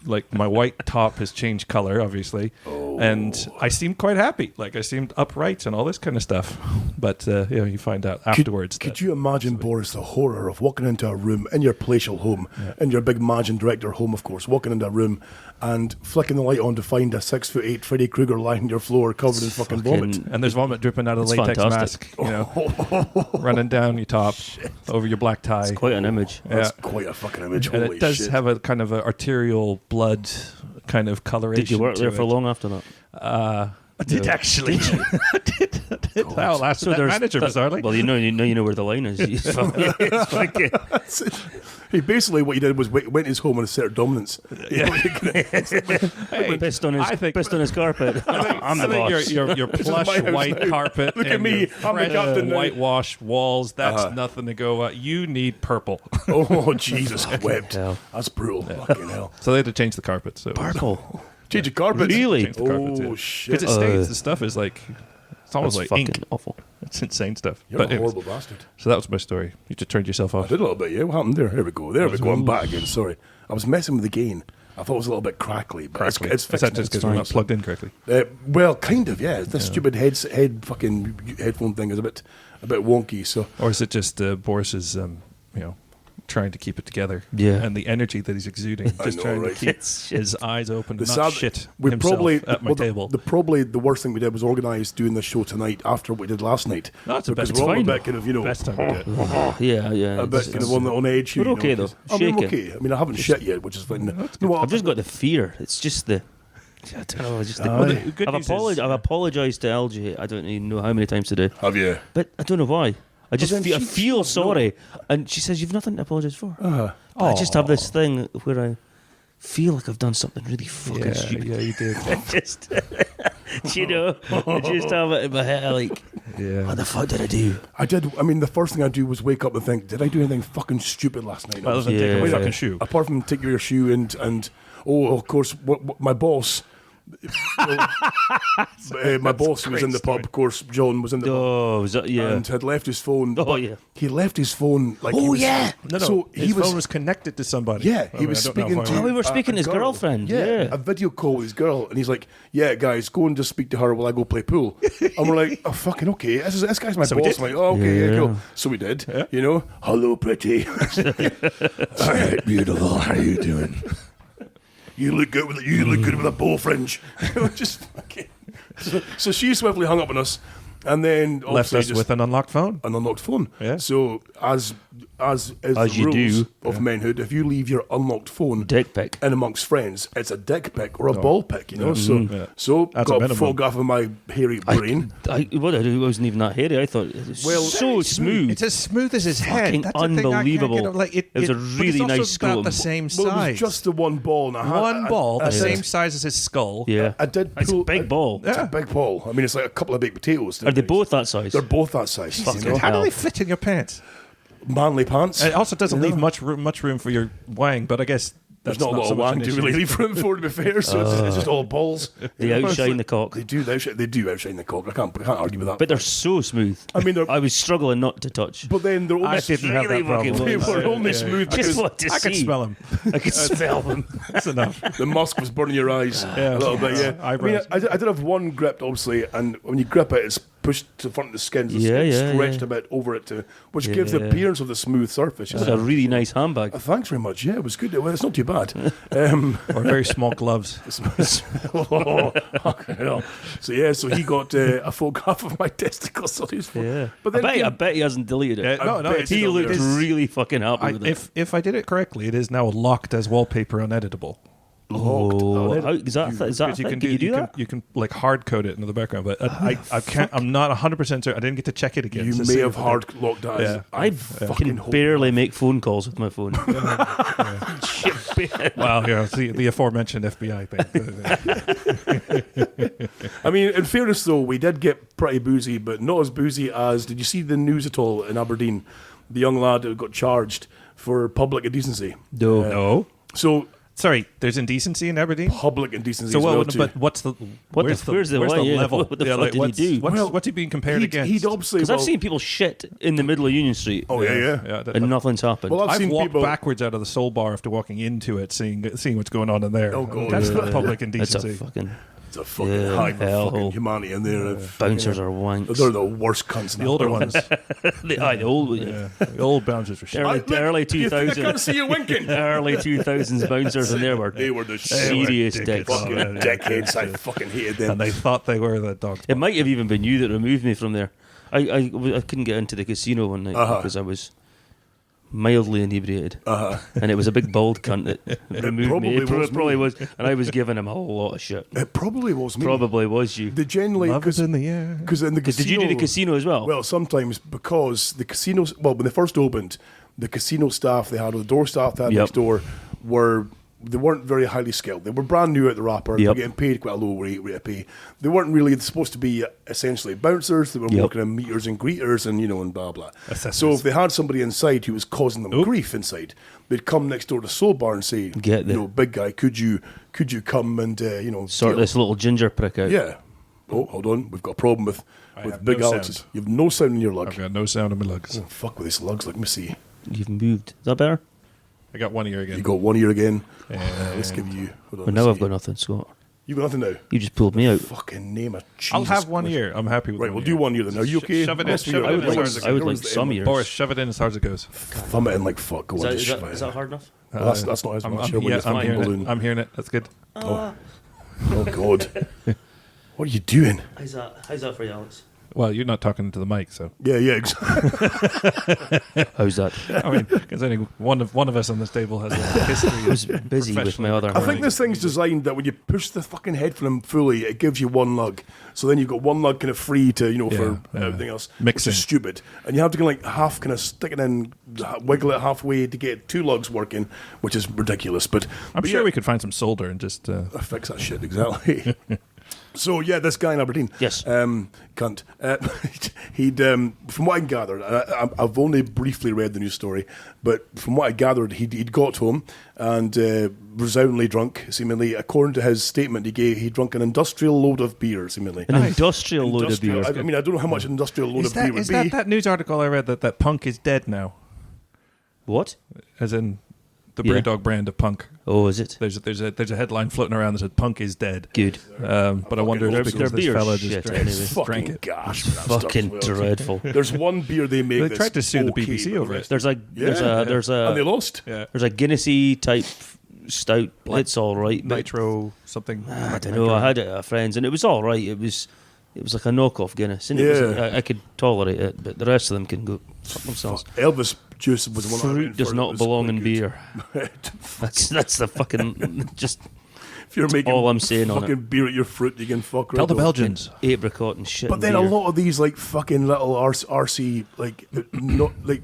like my white top has changed color, obviously, and I seemed quite happy. Like I seemed upright and all this kind of stuff. But you find out afterwards. Could you imagine, Boris, the horror of walking into a room in your palatial home, in your big Imagine director home, of course, walking into a room and flicking the light on to find a 6'8" Freddy Krueger lying on your floor covered in fucking vomit, and there's vomit dripping out of the latex fantastic. mask, running down your top over your black tie. It's quite an image. That's quite a fucking image. And Holy it does shit. have a kind of a arterial blood kind of coloration. Did you work there to for it. long after that? I did actually. I did. How last that manager, bizarrely. Well, you know where the line is. It's fucking- He basically, what he did was went his home and asserted dominance. Hey, pissed on his carpet. I'm the I think boss. your plush my house white now. carpet. Look at and me. your I'm the fresh captain now. whitewashed walls. That's nothing to go. You need purple. Oh, Jesus wept. hell. That's brutal. Fucking hell. So they had to change the carpet. So Purple. Change the carpet. Really? Change the carpets, Oh, yeah. shit. Because it stains. The stuff is like it's almost That's like fucking ink. awful. It's insane stuff. You're But a anyways, horrible bastard. so that was my story. You just turned yourself I off. did a little bit, yeah. What happened there? There we go. There we go. I'm back again. Sorry. I was messing with the gain. I thought it was a little bit crackly. But Correctly. It's Is fixed. that just because we're not It's plugged in correctly? well, kind of, yeah. This stupid fucking headphone thing is a bit wonky. So Or is it just Boris's, trying to keep it together? Yeah. And the energy that he's exuding, just know, trying right? to keep It's his eyes open, and The not sad- shit we himself probably at my well, table. probably the worst thing we did was organise doing this show tonight after what we did last night. No, it's the because best. we're all a It's bit kind of Best time to do it. Yeah. a bit kind of on edge here. We're okay, though. 'cause- I mean, I'm Shaking. okay. I mean, I haven't shit yet, which is fine. No, I've just got the fear. It's just the. I don't know. Just the, Well, the good news is- I've apologised to LJ. I don't even know how many times today, have you? but I don't know why. I just then feel, I she- feel she- sorry, and she says you've nothing to apologise for. But I just have this thing where I feel like I've done something really fucking stupid. Yeah, you did. Just, I just have it in my head like, Yeah. what the fuck did I do? I did. I mean, the first thing I do was wake up and think, did I do anything fucking stupid last night? Other than Yeah. taking my Yeah. fucking shoe. Apart from take your shoe and of course, what my boss. My boss who was in the pub, of course, John was in the pub. Oh, was that, yeah. And had left his phone. Oh, but yeah. He left his phone like. Oh, he was, yeah. No, So his he was. phone was connected to somebody. Yeah, I he mean, was I don't know speaking how to. he- Oh, we were speaking a to his girl. girlfriend, Yeah, yeah. a video call with his girl, and he's like, "Yeah, guys, go and just speak to her while I go play pool." And we're like, "Oh, fucking okay." This guy's my So we boss. did. I'm like, "Oh, okay, yeah, Yeah. cool." So we did. You know, hello, pretty. All right, beautiful. How you doing? You look good with a bow fringe. Just okay. So she swiftly hung up on us, and then left obviously us just with an unlocked phone. an unlocked phone. Yeah. So as is the you rules do. of manhood, if you leave your unlocked phone Dick pic. in amongst friends, it's a dick pic or a ball pic, you know. So That's a got a minimum. photograph of my hairy brain. What I do wasn't even that hairy. I thought it was Well, so smooth. It's as smooth as his Fucking head. That's the thing I can't unbelievable. get over. Like, It was a but really it's also nice about school. the same Well, it size. was just the one ball. And I had, one ball, I the did- same size as his skull. Yeah. I did. It's a pull- big ball. It's a big ball. I mean, it's like a couple of baked potatoes. Are they both that size? They're both that size. Fucking You know? How do hell. they fit in your pants? Manly pants. It also doesn't You leave know? much room for your wang, but I guess There's that's not a lot so of much wang an to issue. really leave room for, to be fair. So it's just all balls. They outshine the cock. They do. They do outshine the cock. I can't argue with that. But they're so smooth. I mean, I was struggling not to touch. but then they're only I didn't have that Really problem. fucking They was. were only Yeah. smooth Just because want to I see. can smell him. I can smell them. That's enough. the musk was burning your eyes a little bit. Yeah, I mean, Eyebrows. I did have one gripped, obviously, and when you grip it, it's pushed to the front of the skin. So Yeah, it's yeah, stretched yeah. a bit over it, which gives the Yeah. appearance of the smooth surface. It's a really nice handbag. Thanks very much. Yeah, it was good. Well, it's not too bad. Or very small gloves. Oh, fucking hell. So yeah, so he got a photograph of my testicles on his phone. Yeah. But I then bet he hasn't deleted it. No, bet it's he He still looked there. really fucking happy with it. If I did it correctly, it is now locked as wallpaper uneditable. Oh, Oh, how, is that a Because thing? Can you do that? You can like hard code it into the background, but I can't. I'm not 100% certain. I didn't get to check it again. you to may see have if it hard locked that. Yeah. I fucking can hope barely make phone calls with my phone. did. Well, yeah, the aforementioned FBI thing. I mean, in fairness though, we did get pretty boozy, but not as boozy as. Did you see the news at all in Aberdeen? The young lad who got charged for public indecency. No. No. So Sorry, there's indecency in Aberdeen. Public indecency. So as well, what? too. But what's the? Where's the level? What the fuck did he do? What's he being compared against? He'd obviously. Because I've seen people shit in the middle of Union Street. Oh yeah. And nothing's happened. Well, I've seen walked people backwards out of the Soul Bar after walking into it, seeing what's going on in there. Oh, God. That's not public It's indecency. It's a fucking hive of hellhole. fucking humanity in there. Bouncers are wanks. They're the worst cunts. The older ones, the old, the old bouncers for sure. early You think I 2000s. can't see you winking. Early 2000s bouncers in there were They were the serious dickheads. dicks. fucking dickheads. I fucking hated them. And they thought they were the dogs. It might have even been you that removed me from there. I couldn't get into the casino one night because I was mildly inebriated, and it was a big bald cunt that removed me. It probably was, and I was giving him a whole lot of shit. It probably was me. Probably was you. They generally Love is in the air. because in the casino. Did you do the casino as well? Well, sometimes because the casinos. Well, when they first opened, the casino staff they had, or the door staff they had next door, they weren't very highly skilled. They were brand new at the wrapper. They were getting paid quite a low rate of pay. They weren't really supposed to be essentially bouncers. They were working on meters and greeters and and blah blah. So if they had somebody inside who was causing them grief inside, they'd come next door to Soul Bar and say, big guy, could you come and sort this little ginger prick out. Yeah. Oh, hold on. We've got a problem with big no Alex's. sound. You have no sound in your lug. I've got no sound in my lugs. Oh, fuck with these lugs. Let me see. You've moved. Is that better? I got one ear again. You got one ear again. Let's give you. Hold on, But now let's I've got see. nothing, Scott. You got nothing now. You just pulled me out. Fucking name of Jesus. I'll have one Christ. ear. I'm happy with Right, one we'll ear. do one ear then. Are you okay? Shove it in. Must be Shove it all in right. as hard as I would There like was the some end. ears. Boris, shove it in as hard as it goes. Thumb it in like fuck. Go on, just shove it Is in. that hard enough? Well, that's not as much. When you're I'm fucking hearing balloon. it. I'm hearing it. That's good. Oh God. What are you doing? How's that for you, Alex? Well, you're not talking to the mic, so Yeah, exactly. How's that? I mean, considering one of us on this table has a history. I was busy with my other I think this thing's designed that when you push the fucking headphone fully, it gives you one lug. So then you've got one lug kind of free to, for everything else. Mixing. Which is stupid. And you have to kind of like half kind of stick it in, wiggle it halfway to get two lugs working, which is ridiculous. But I'm sure we could find some solder and just. fix that shit, exactly. So, yeah, this guy in Aberdeen. Yes. Cunt. He'd, from what I gathered, I've only briefly read the news story, but from what I gathered, he'd got home and resoundingly drunk, seemingly. According to his statement, he drunk an industrial load of beer, seemingly. An industrial load of beer. I mean, I don't know how much an industrial load of beer would Is be. that news article I read that punk is dead now? What? As in the Yeah. Brewdog brand of punk. Oh, is it? There's a headline floating around that said punk is dead. Good. But I wonder if Their it's because this beer fella shit, just anyway. drank Fucking it. gosh. Fucking dreadful. There's one beer they make They that's tried to sue the okay, BBC but over the it. rest- There's and they a lost. Yeah. there's a Guinnessy type stout. It's all right. but Nitro something. I don't know. I had it at a friend's and it was all right. It was like a knockoff Guinness, and it was, I could tolerate it, but the rest of them can go fuck themselves. Elvis juice was the one I Fruit went does for. It not was belong quite in good. beer. That's the fucking just If you're making all I'm saying on fucking beer at your fruit, you can fuck right Tell the off. Belgians. apricot and shit. But and then a beer. lot of these like fucking little RC like not like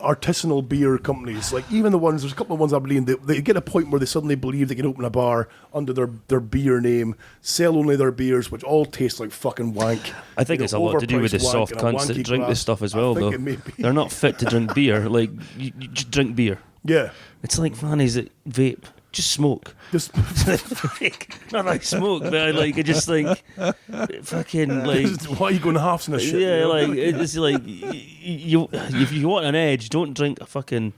artisanal beer companies, like even the ones, there's a couple of ones I believe they get a point where they suddenly believe they can open a bar under their beer name, sell only their beers, which all taste like fucking wank. I think it's a lot to do with the overpriced soft wank in a cunts that wanky drink glass. this stuff as I well, think though. it may be. They're not fit to drink beer. Like you just drink beer. Yeah. It's like fannies that vape. Just smoke. Just Not like smoke, but I just think fucking like why are you going halves in this shit? yeah, you know? like it's like you if you want an edge, don't drink a fucking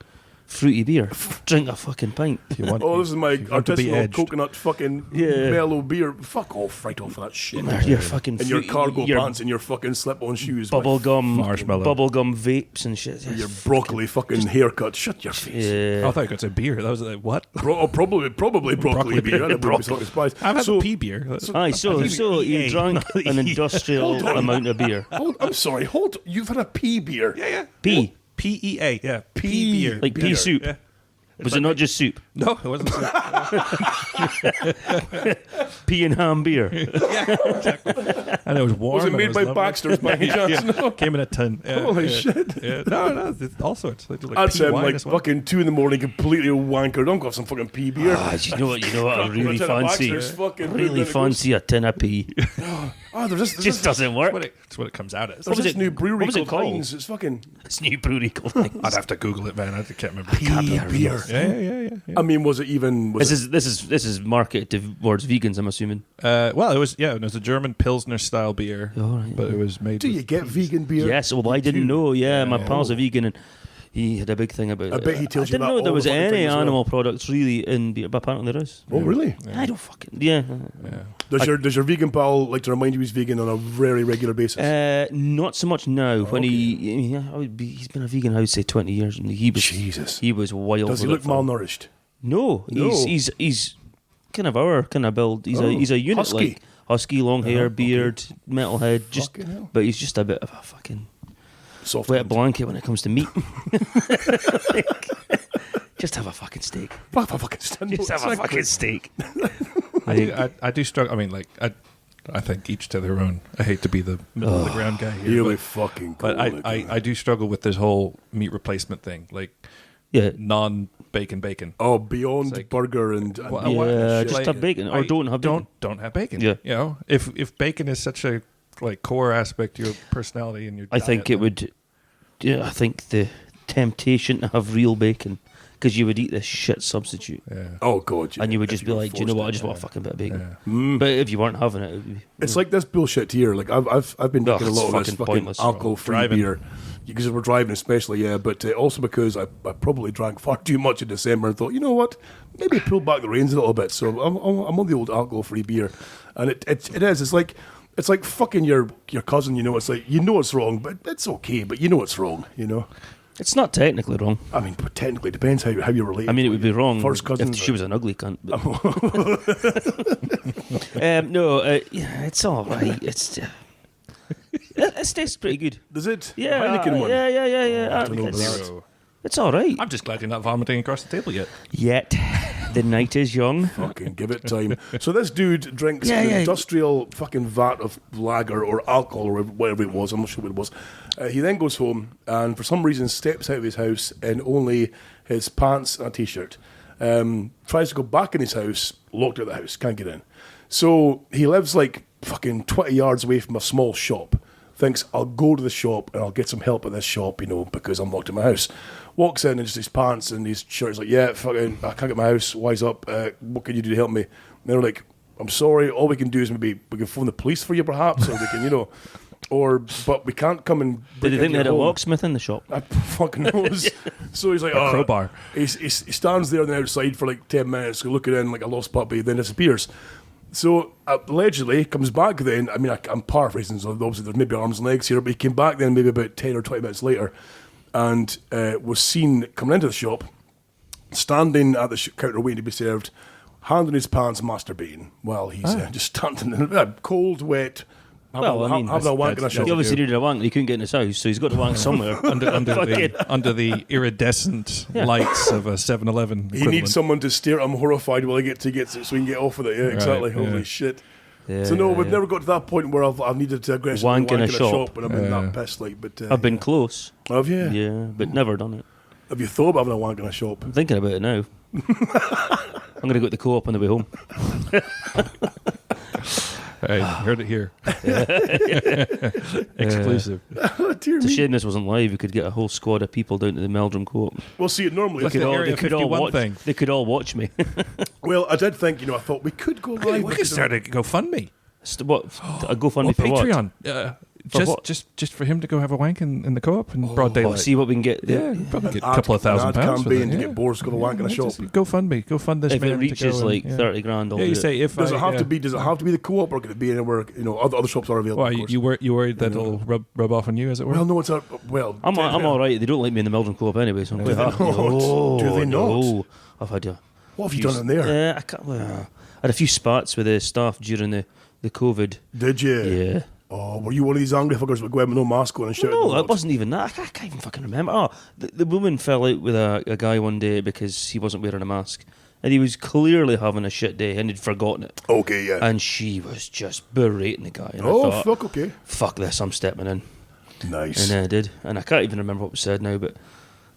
fruity beer. Drink a fucking pint. If you want, Oh, this is my want to be artisanal edged. coconut fucking Yeah. mellow beer. Fuck off, right off of that shit. Your fucking And your fruity- cargo your pants and your fucking slip-on shoes. bubblegum Marshmallow. bubblegum vapes and shit. Your broccoli fucking haircut. Shut your face. I Yeah. thought you could say beer. That was like, what? Probably broccoli Broccoli beer. beer. I wouldn't be so surprised. I've had So- pea beer. Aye, so you drank an industrial Hold on. amount of beer. I'm sorry. You've had a pea beer. Yeah. Pea. PEA. Yeah. Pea Pea beer. Like pea beer. soup. Yeah. Was it not just soup? No, it wasn't. Pea and ham beer. And it was warm. Was it and made was by lovely. Baxter's by any chance? No. Came in a tin. Yeah, Holy yeah, shit. Yeah. No, it's all sorts. They do like That's pea him, wine like as well. fucking 2 a.m, completely wankered. Don't got some fucking pea beer. You know what I really Lieutenant fancy? Baxter's fucking Really Lieutenant fancy a tin of pea. Oh, there's this, Just doesn't work. It's what it comes out as. there's was this it- new brewery what was it called called? Heinz. It's fucking It's new brewery called. I'd have to Google it, man. I can't remember. pea beer. Yeah. I mean, was it even? Was Is is marketed towards vegans, I'm assuming. Well, it was a German Pilsner style beer, but it was made. Do you get vegan beer? Yes, well, I didn't know. Yeah, my pal's a vegan, and he had a big thing about it. I bet he tells I didn't you that know there all was the fucking any time as well. animal products really in beer, but apparently there is. Oh, really? I don't fucking... Yeah. Does your vegan pal like to remind you he's vegan on a very regular basis? Not so much now. When he's been a vegan, I would say 20 years, and Jesus. he was wild. Does he look malnourished? No. He's kind of our kind of build. He's a unit, husky. like husky, long hair, beard, metalhead, Fucking hell. but he's just a bit of a fucking Soft wet blanket when it comes to meat. Just have a fucking steak. Just have a fucking steak. I do struggle. I mean, like I think each to their own. I hate to be the middle of the ground guy here, Really fucking cool. but I do struggle with this whole meat replacement thing, like non-bacon bacon. Oh, beyond like- burger and Just have bacon or don't have bacon. Don't have bacon. Yeah. You know, if bacon is such a like core aspect to your personality and your I diet, think it then- would. Yeah, I think the temptation to have real bacon, because you would eat this shit substitute, Oh god, yeah. and you would just If be were like, do you know what? I forced just want a fucking bit of bacon. Mm. But if you weren't having it, it would be, It's like this bullshit here. Like I've been drinking a it's lot of this fucking fucking pointless. alcohol-free Driving. beer because we're driving, especially. Yeah, but also because I probably drank far too much in December and thought, you know what, maybe pull back the reins a little bit. So I'm on the old alcohol-free beer, and it is. It's like fucking your cousin. You know, it's like it's wrong, but it's okay. But you know it's wrong. You know. it's not technically wrong. I mean, but technically, it depends how you relate. I mean, it would be wrong First cousins. if she was an ugly cunt. But yeah, it's all right. It tastes pretty good. Does it? Yeah, Heineken one. yeah. I don't know about It's, that. it's all right. I'm just glad you're not vomiting across the table yet. Yet the night is young. Fucking give it time. So this dude drinks Yeah, an yeah. industrial fucking vat of lager or alcohol or whatever it was. I'm not sure what it was. He then goes home and for some reason steps out of his house in only his pants and a t-shirt. Tries to go back in his house, locked out of the house, can't get in. So he lives like fucking 20 yards away from a small shop. Thinks, I'll go to the shop and I'll get some help at this shop, you know, because I'm locked in my house. Walks in and just his pants and his shirt. He's like, yeah, fucking, I can't get my house. Wise up. What can you do to help me? And they're like, I'm sorry. All we can do is maybe we can phone the police for you, perhaps, or we can, you know, but we can't come and. Did they think they had a home. locksmith in the shop? I fucking knows. So he's like, A crowbar. He stands there on the outside for like 10 minutes, looking in like a lost puppy, then disappears. So allegedly comes back then. I mean, I'm paraphrasing, so obviously there's maybe arms and legs here, but he came back then maybe about 10 or 20 minutes later, and was seen coming into the shop, standing at the counter waiting to be served, hand in his pants, masturbating while he's just standing in a cold, wet. Having a wank in a shop. He obviously needed a wank. He couldn't get in his house, so he's got to wank somewhere. under the iridescent lights of a 7-Eleven. He needs someone to stare at him horrified while he gets so he can get off with it. Yeah, exactly. Holy shit. Yeah, So no, we've never got to that point where I've needed to aggressively Wank in a shop and I'm in that pissed like. But I've been close. Have you? Yeah, but never done it. Have you thought about having a wank in a shop? I'm thinking about it now. I'm going to go to the co-op on the way home. Hey, heard it here. Exclusive. Dear It's a me. shame this wasn't live. We could get a whole squad of people down to the Meldrum Co-op. Well, see, normally. Look at Area 51 watch. thing. They could all watch me. Well, I did think, I thought we could go live. We could start a GoFundMe What? A GoFundMe or for what? Patreon. For what? Just for him to go have a wank in the co-op in broad Oh, daylight. see what we can get. Yeah, you probably get a couple of £1,000 for campaign that. to get Boris to go to wank in a shop. Just GoFundMe. Go fund this If man it reaches to go like and, 30 grand, I'll Yeah, do you it. say if Does I, it have to be? Does it have to be the co-op, or could it be anywhere? Other shops are available. Why of course. you worried that it'll rub off on you, as it were? Well, no, it's a I'm all right. They don't like me in the Meldrum Co-op anyway, so I'm quite happy. not? Do they not? No. I've had What have you done in there? I had a few spats with the staff during the COVID. Did you? Yeah. Oh, were you one of these angry fuckers that would go out with no mask on and shout? No, it wasn't even that. I can't even fucking remember. Oh, the woman fell out with a guy one day because he wasn't wearing a mask. And he was clearly having a shit day and he'd forgotten it. Okay, yeah. And she was just berating the guy. And I thought, fuck, okay. fuck this, I'm stepping in. Nice. And I did. And I can't even remember what was said now, but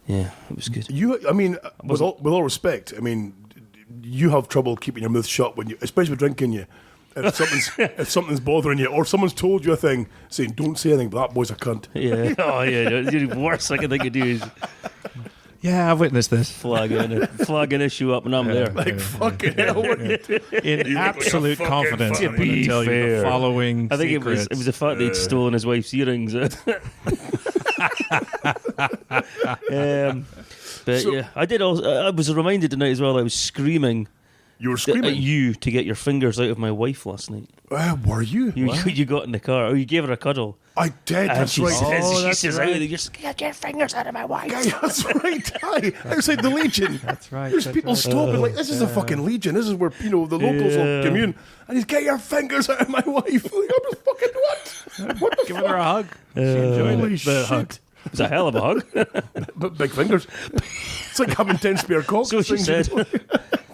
yeah, it was good. With all respect, I mean, you have trouble keeping your mouth shut when you, especially with drinking. If something's bothering you, or someone's told you a thing, saying don't say anything, but that boy's a cunt. Yeah. Oh, yeah. The worst I can think of do is... Yeah, I've witnessed this. Flagging issue up, and I'm there. Like, fucking hell. What are you doing? In absolute fucking confidence, funny. I'm going to tell you the following I think it secrets. was the fact that he'd stolen his wife's earrings. But yeah, I did. I was reminded tonight as well. I was screaming. You were screaming at you to get your fingers out of my wife last night. Were you? You got in the car. Oh, you gave her a cuddle. I did. And That's she right. says, get your fingers out of my wife. Guy, that's right. Aye, outside the Legion. That's right. There's people stopping like, this is a fucking Legion. This is where, the locals will commune. And he's, get your fingers out of my wife. Like, I'm just fucking what? What the Giving her a hug. She enjoyed Holy the shit. hug. It was a hell of a hug. But big fingers. It's like having 10 spare cocks. So she said.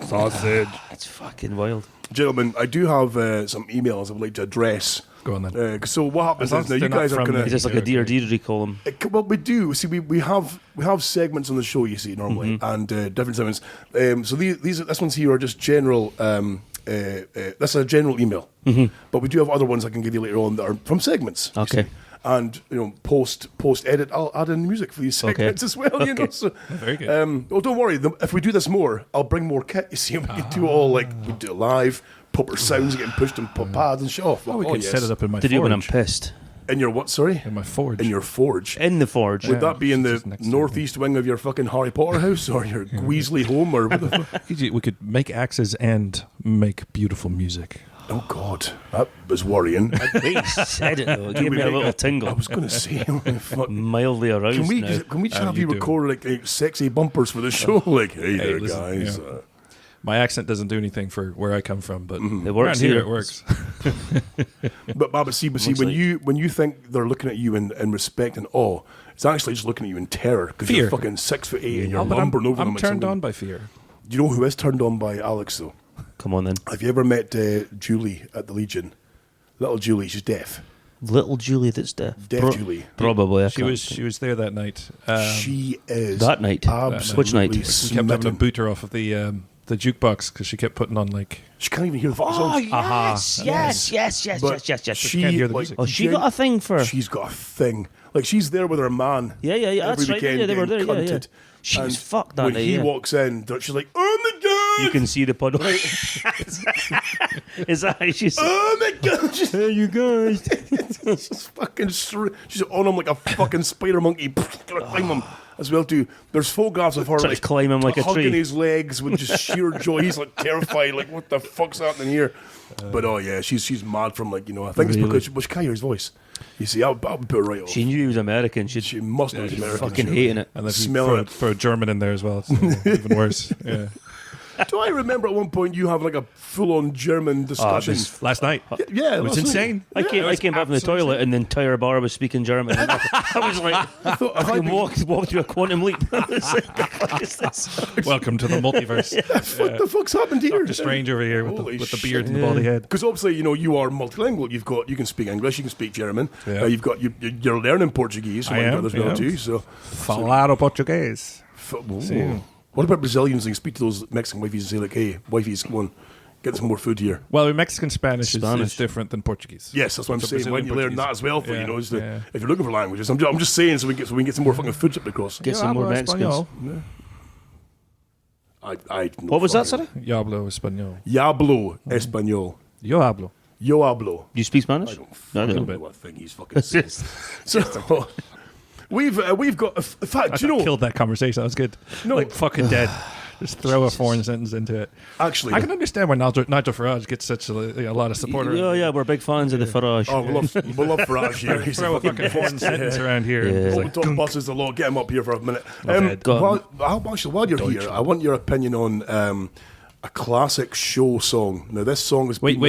Sausage. It's fucking wild. Gentlemen, I do have some emails I would like to address. Go on then. So what happens As is long now as you they're guys not are from going It's to. just like a Dear Deirdre column. Well, we do. See, we have segments on the show. You see, normally, and different segments. So this ones here are just general. That's a general email, but we do have other ones I can give you later on that are from segments. you Okay. see. And post edit, I'll add in music for these segments as well. So Very good. well, don't worry. If we do this more, I'll bring more kit. You see, we can do it all like we do it live. Proper sounds getting pushed in pads and shit off. We could set it up in my To do when I'm forge. pissed. in your what? Sorry, In my forge. in your forge. In the forge. Would that be in just the next to northeast wing of your fucking Harry Potter house or your Weasley home or what the fuck? We could make axes and make beautiful music. Oh God, that was worrying. Wait, you said it though. It gave me a little I tingle. was going to say, fuck. Mildly aroused now. Can we just How have you you doing? record like sexy bumpers for the show? Like, hey there, listen, guys. yeah. My accent doesn't do anything for where I come from, but It works around here here. it works. But see, Looks when like- you think they're looking at you in respect and awe, it's actually just looking at you in terror because Fear. you're fucking 6'8" and you're Oh, but lumbering over them. I'm like turned something. on by fear. Do you know who is turned on by Alex though? Come on then. Have you ever met Julie at the Legion? Little Julie, she's deaf. Little Julie that's deaf. Deaf Julie. Probably. I She can't was think. she was there that night. She is That night? Absolutely Which night? We kept having to smitten. boot her off of the jukebox because she kept putting on like. She can't even hear the fucking Oh, songs. yes. But Yes. She can't hear the like, music. Oh, she got a thing for. She's got a thing. Like she's there with her man. Yeah. Every That's right. weekend Yeah, they were there. getting Yeah. cunted. She was And fucked that when night. he Yeah. walks in, she's like, "Oh my god!" You can see the puddle. Is that how she's? Oh my god! She's, Hey, you guys. she's fucking. She's on him like a fucking spider monkey. Gonna climb him as well too. There's photographs of her Trying to like climb him like a hugging tree. his legs with just sheer joy. He's like terrified. Like, what the fuck's happening here? But oh yeah, she's mad from like I think it's because she can't hear his voice. You see, I would put her right off. She knew he was American. She must know he's American. fucking she- hating it. And then Smell you it. throw a German in there as well. It's even worse. Yeah. Do I remember at one point you have like a full-on German discussion? Last night. Yeah, It was last night. insane. I came back from the toilet and the entire bar was speaking German. I was like, I walked through a quantum leap. I was like, what is this? Welcome to the multiverse. What the fuck's happened here? Dr. Strange over here Holy with the shit. beard and the baldy head. Because obviously, you are multilingual. You can speak English, you can speak German. Yeah. You're learning Portuguese. So I am, as well yeah. too. So, Falado Portuguese. Ooh. What about Brazilians? They speak to those Mexican wifeys and say like, "Hey, wifeys, come on, get some more food here." Well, Mexican Spanish is Spanish. different than Portuguese. Yes, that's what I'm So saying. When Brazilian you learn Portuguese. that as well, for Yeah, is yeah. if you're looking for languages, I'm just saying so we can get some more fucking food shipped across. Get Yo some more hablo Mexicans. español. I What was that, sorry? Yo hablo español. Yo hablo español. Yo hablo. Yo hablo. You speak Spanish? I don't I fucking don't. know what thing he's fucking saying. So we've got. In fact, do you know? Killed that conversation. That was good. No. Like fucking dead. Just throw a foreign sentence into it. Actually, I can understand why Nigel Farage gets such a lot of support. Yeah, we're big fans of the Farage. Oh, we love Farage here. He's Throw a fucking foreign sentence around here. Yeah. It's Open like, top buses a lot. Get him up here for a minute. Go on. While you're here, I want your opinion on a classic show song. Now, this song is wait.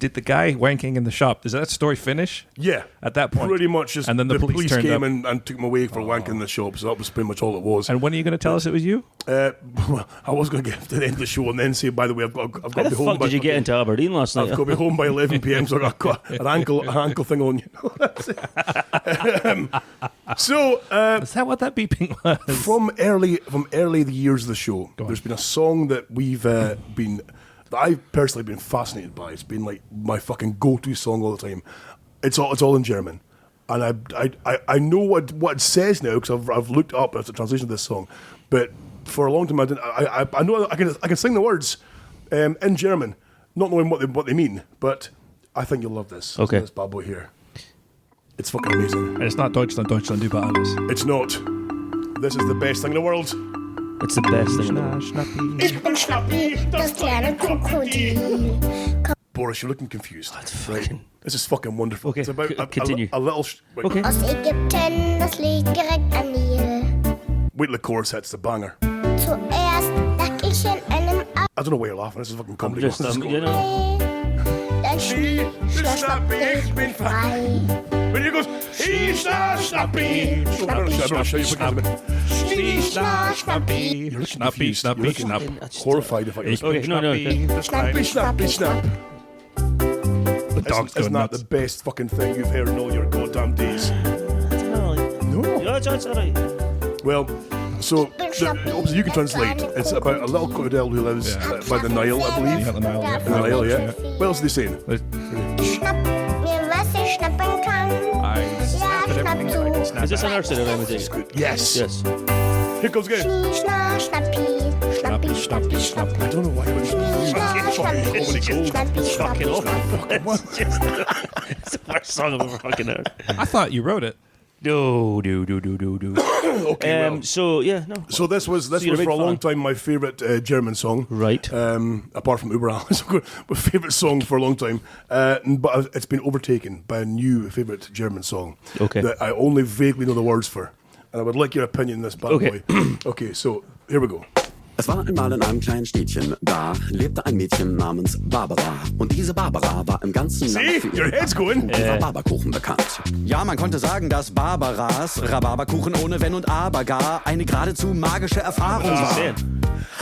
Did the guy wanking in the shop? Does that story finish? Yeah, At that point, pretty much. Just and then the police turned came up. and took him away for wanking in the shop. So that was pretty much all it was. And when are you going to tell us it was you? Well, I was going to get to the end of the show and then say, by the way, I've got How to the be home fuck by did you get into Aberdeen last I've night? got to be home by 11 p.m. So I've got an ankle thing on. So Is that what that beeping was? from early the years of the show, there's been a song that we've that I've personally been fascinated by. It's been like my fucking go-to song all the time. It's all in German, and I know what it says now because I've looked up the translation of this song, but for a long time I know I can sing the words in German, not knowing what they mean, but I think you'll love this. Okay. This bad boy here. It's fucking amazing. And it's not Deutschland über alles. It's not. This is the best thing in the world. It's the best thing in the world. Schnappi. Ich bin Schnappi, das kleine Krokodil. Boris, you're looking confused. That's fucking... This is fucking wonderful. Okay, It's about continue. a little... Wait, Okay. Aus Ägypten, das liegt direkt am Nil. wait till the chorus hits the banger. Zuerst lag ich in einem I don't know why you're laughing. This is fucking comedy. Just, you know... Ei, dann schnapp ich bin frei. When he goes, he's a Schnappi. Schnappi. You're Schnappi, Schnappi, Schnapp. horrified if I was. Okay, no. Schnappi, Schnappi, Snap. The dog's Isn't going that nuts. the best fucking thing you've heard in all your goddamn days? No. Yeah, it's alright. Well, so obviously you can translate. It's about a little crocodile who lives by the Nile, I believe. Yeah, the Nile, yeah. The Nile, yeah. What else are they saying? Schnapp mir, was ich schnappen kann. Ja, schnapp zu. Is this a nursery rhyme with it? Yes. Yes. Here comes again. Schna, Schnappi. Schnappi, Schnappi, Schnappi. I don't know why I Fucking awful. It's the worst song I've ever fucking heard. I thought you wrote it. No. Okay, well. So, yeah, no. So this was you're a for big a long fan. time my favourite German song. Right. Apart from Uber Alles, my favourite song for a long time. But it's been overtaken by a new favourite German song. Okay. That I only vaguely know the words for. And I would like your opinion on this bad Okay. boy. Okay, so here we go. Es war einmal in einem kleinen Städtchen, da lebte ein Mädchen namens Barbara. Und diese Barbara war im ganzen Land See, für your ihren head's going. Rhabarberkuchen bekannt. Ja, man konnte sagen, dass Barbaras Rhabarberkuchen ohne Wenn und Aber gar eine geradezu magische Erfahrung war.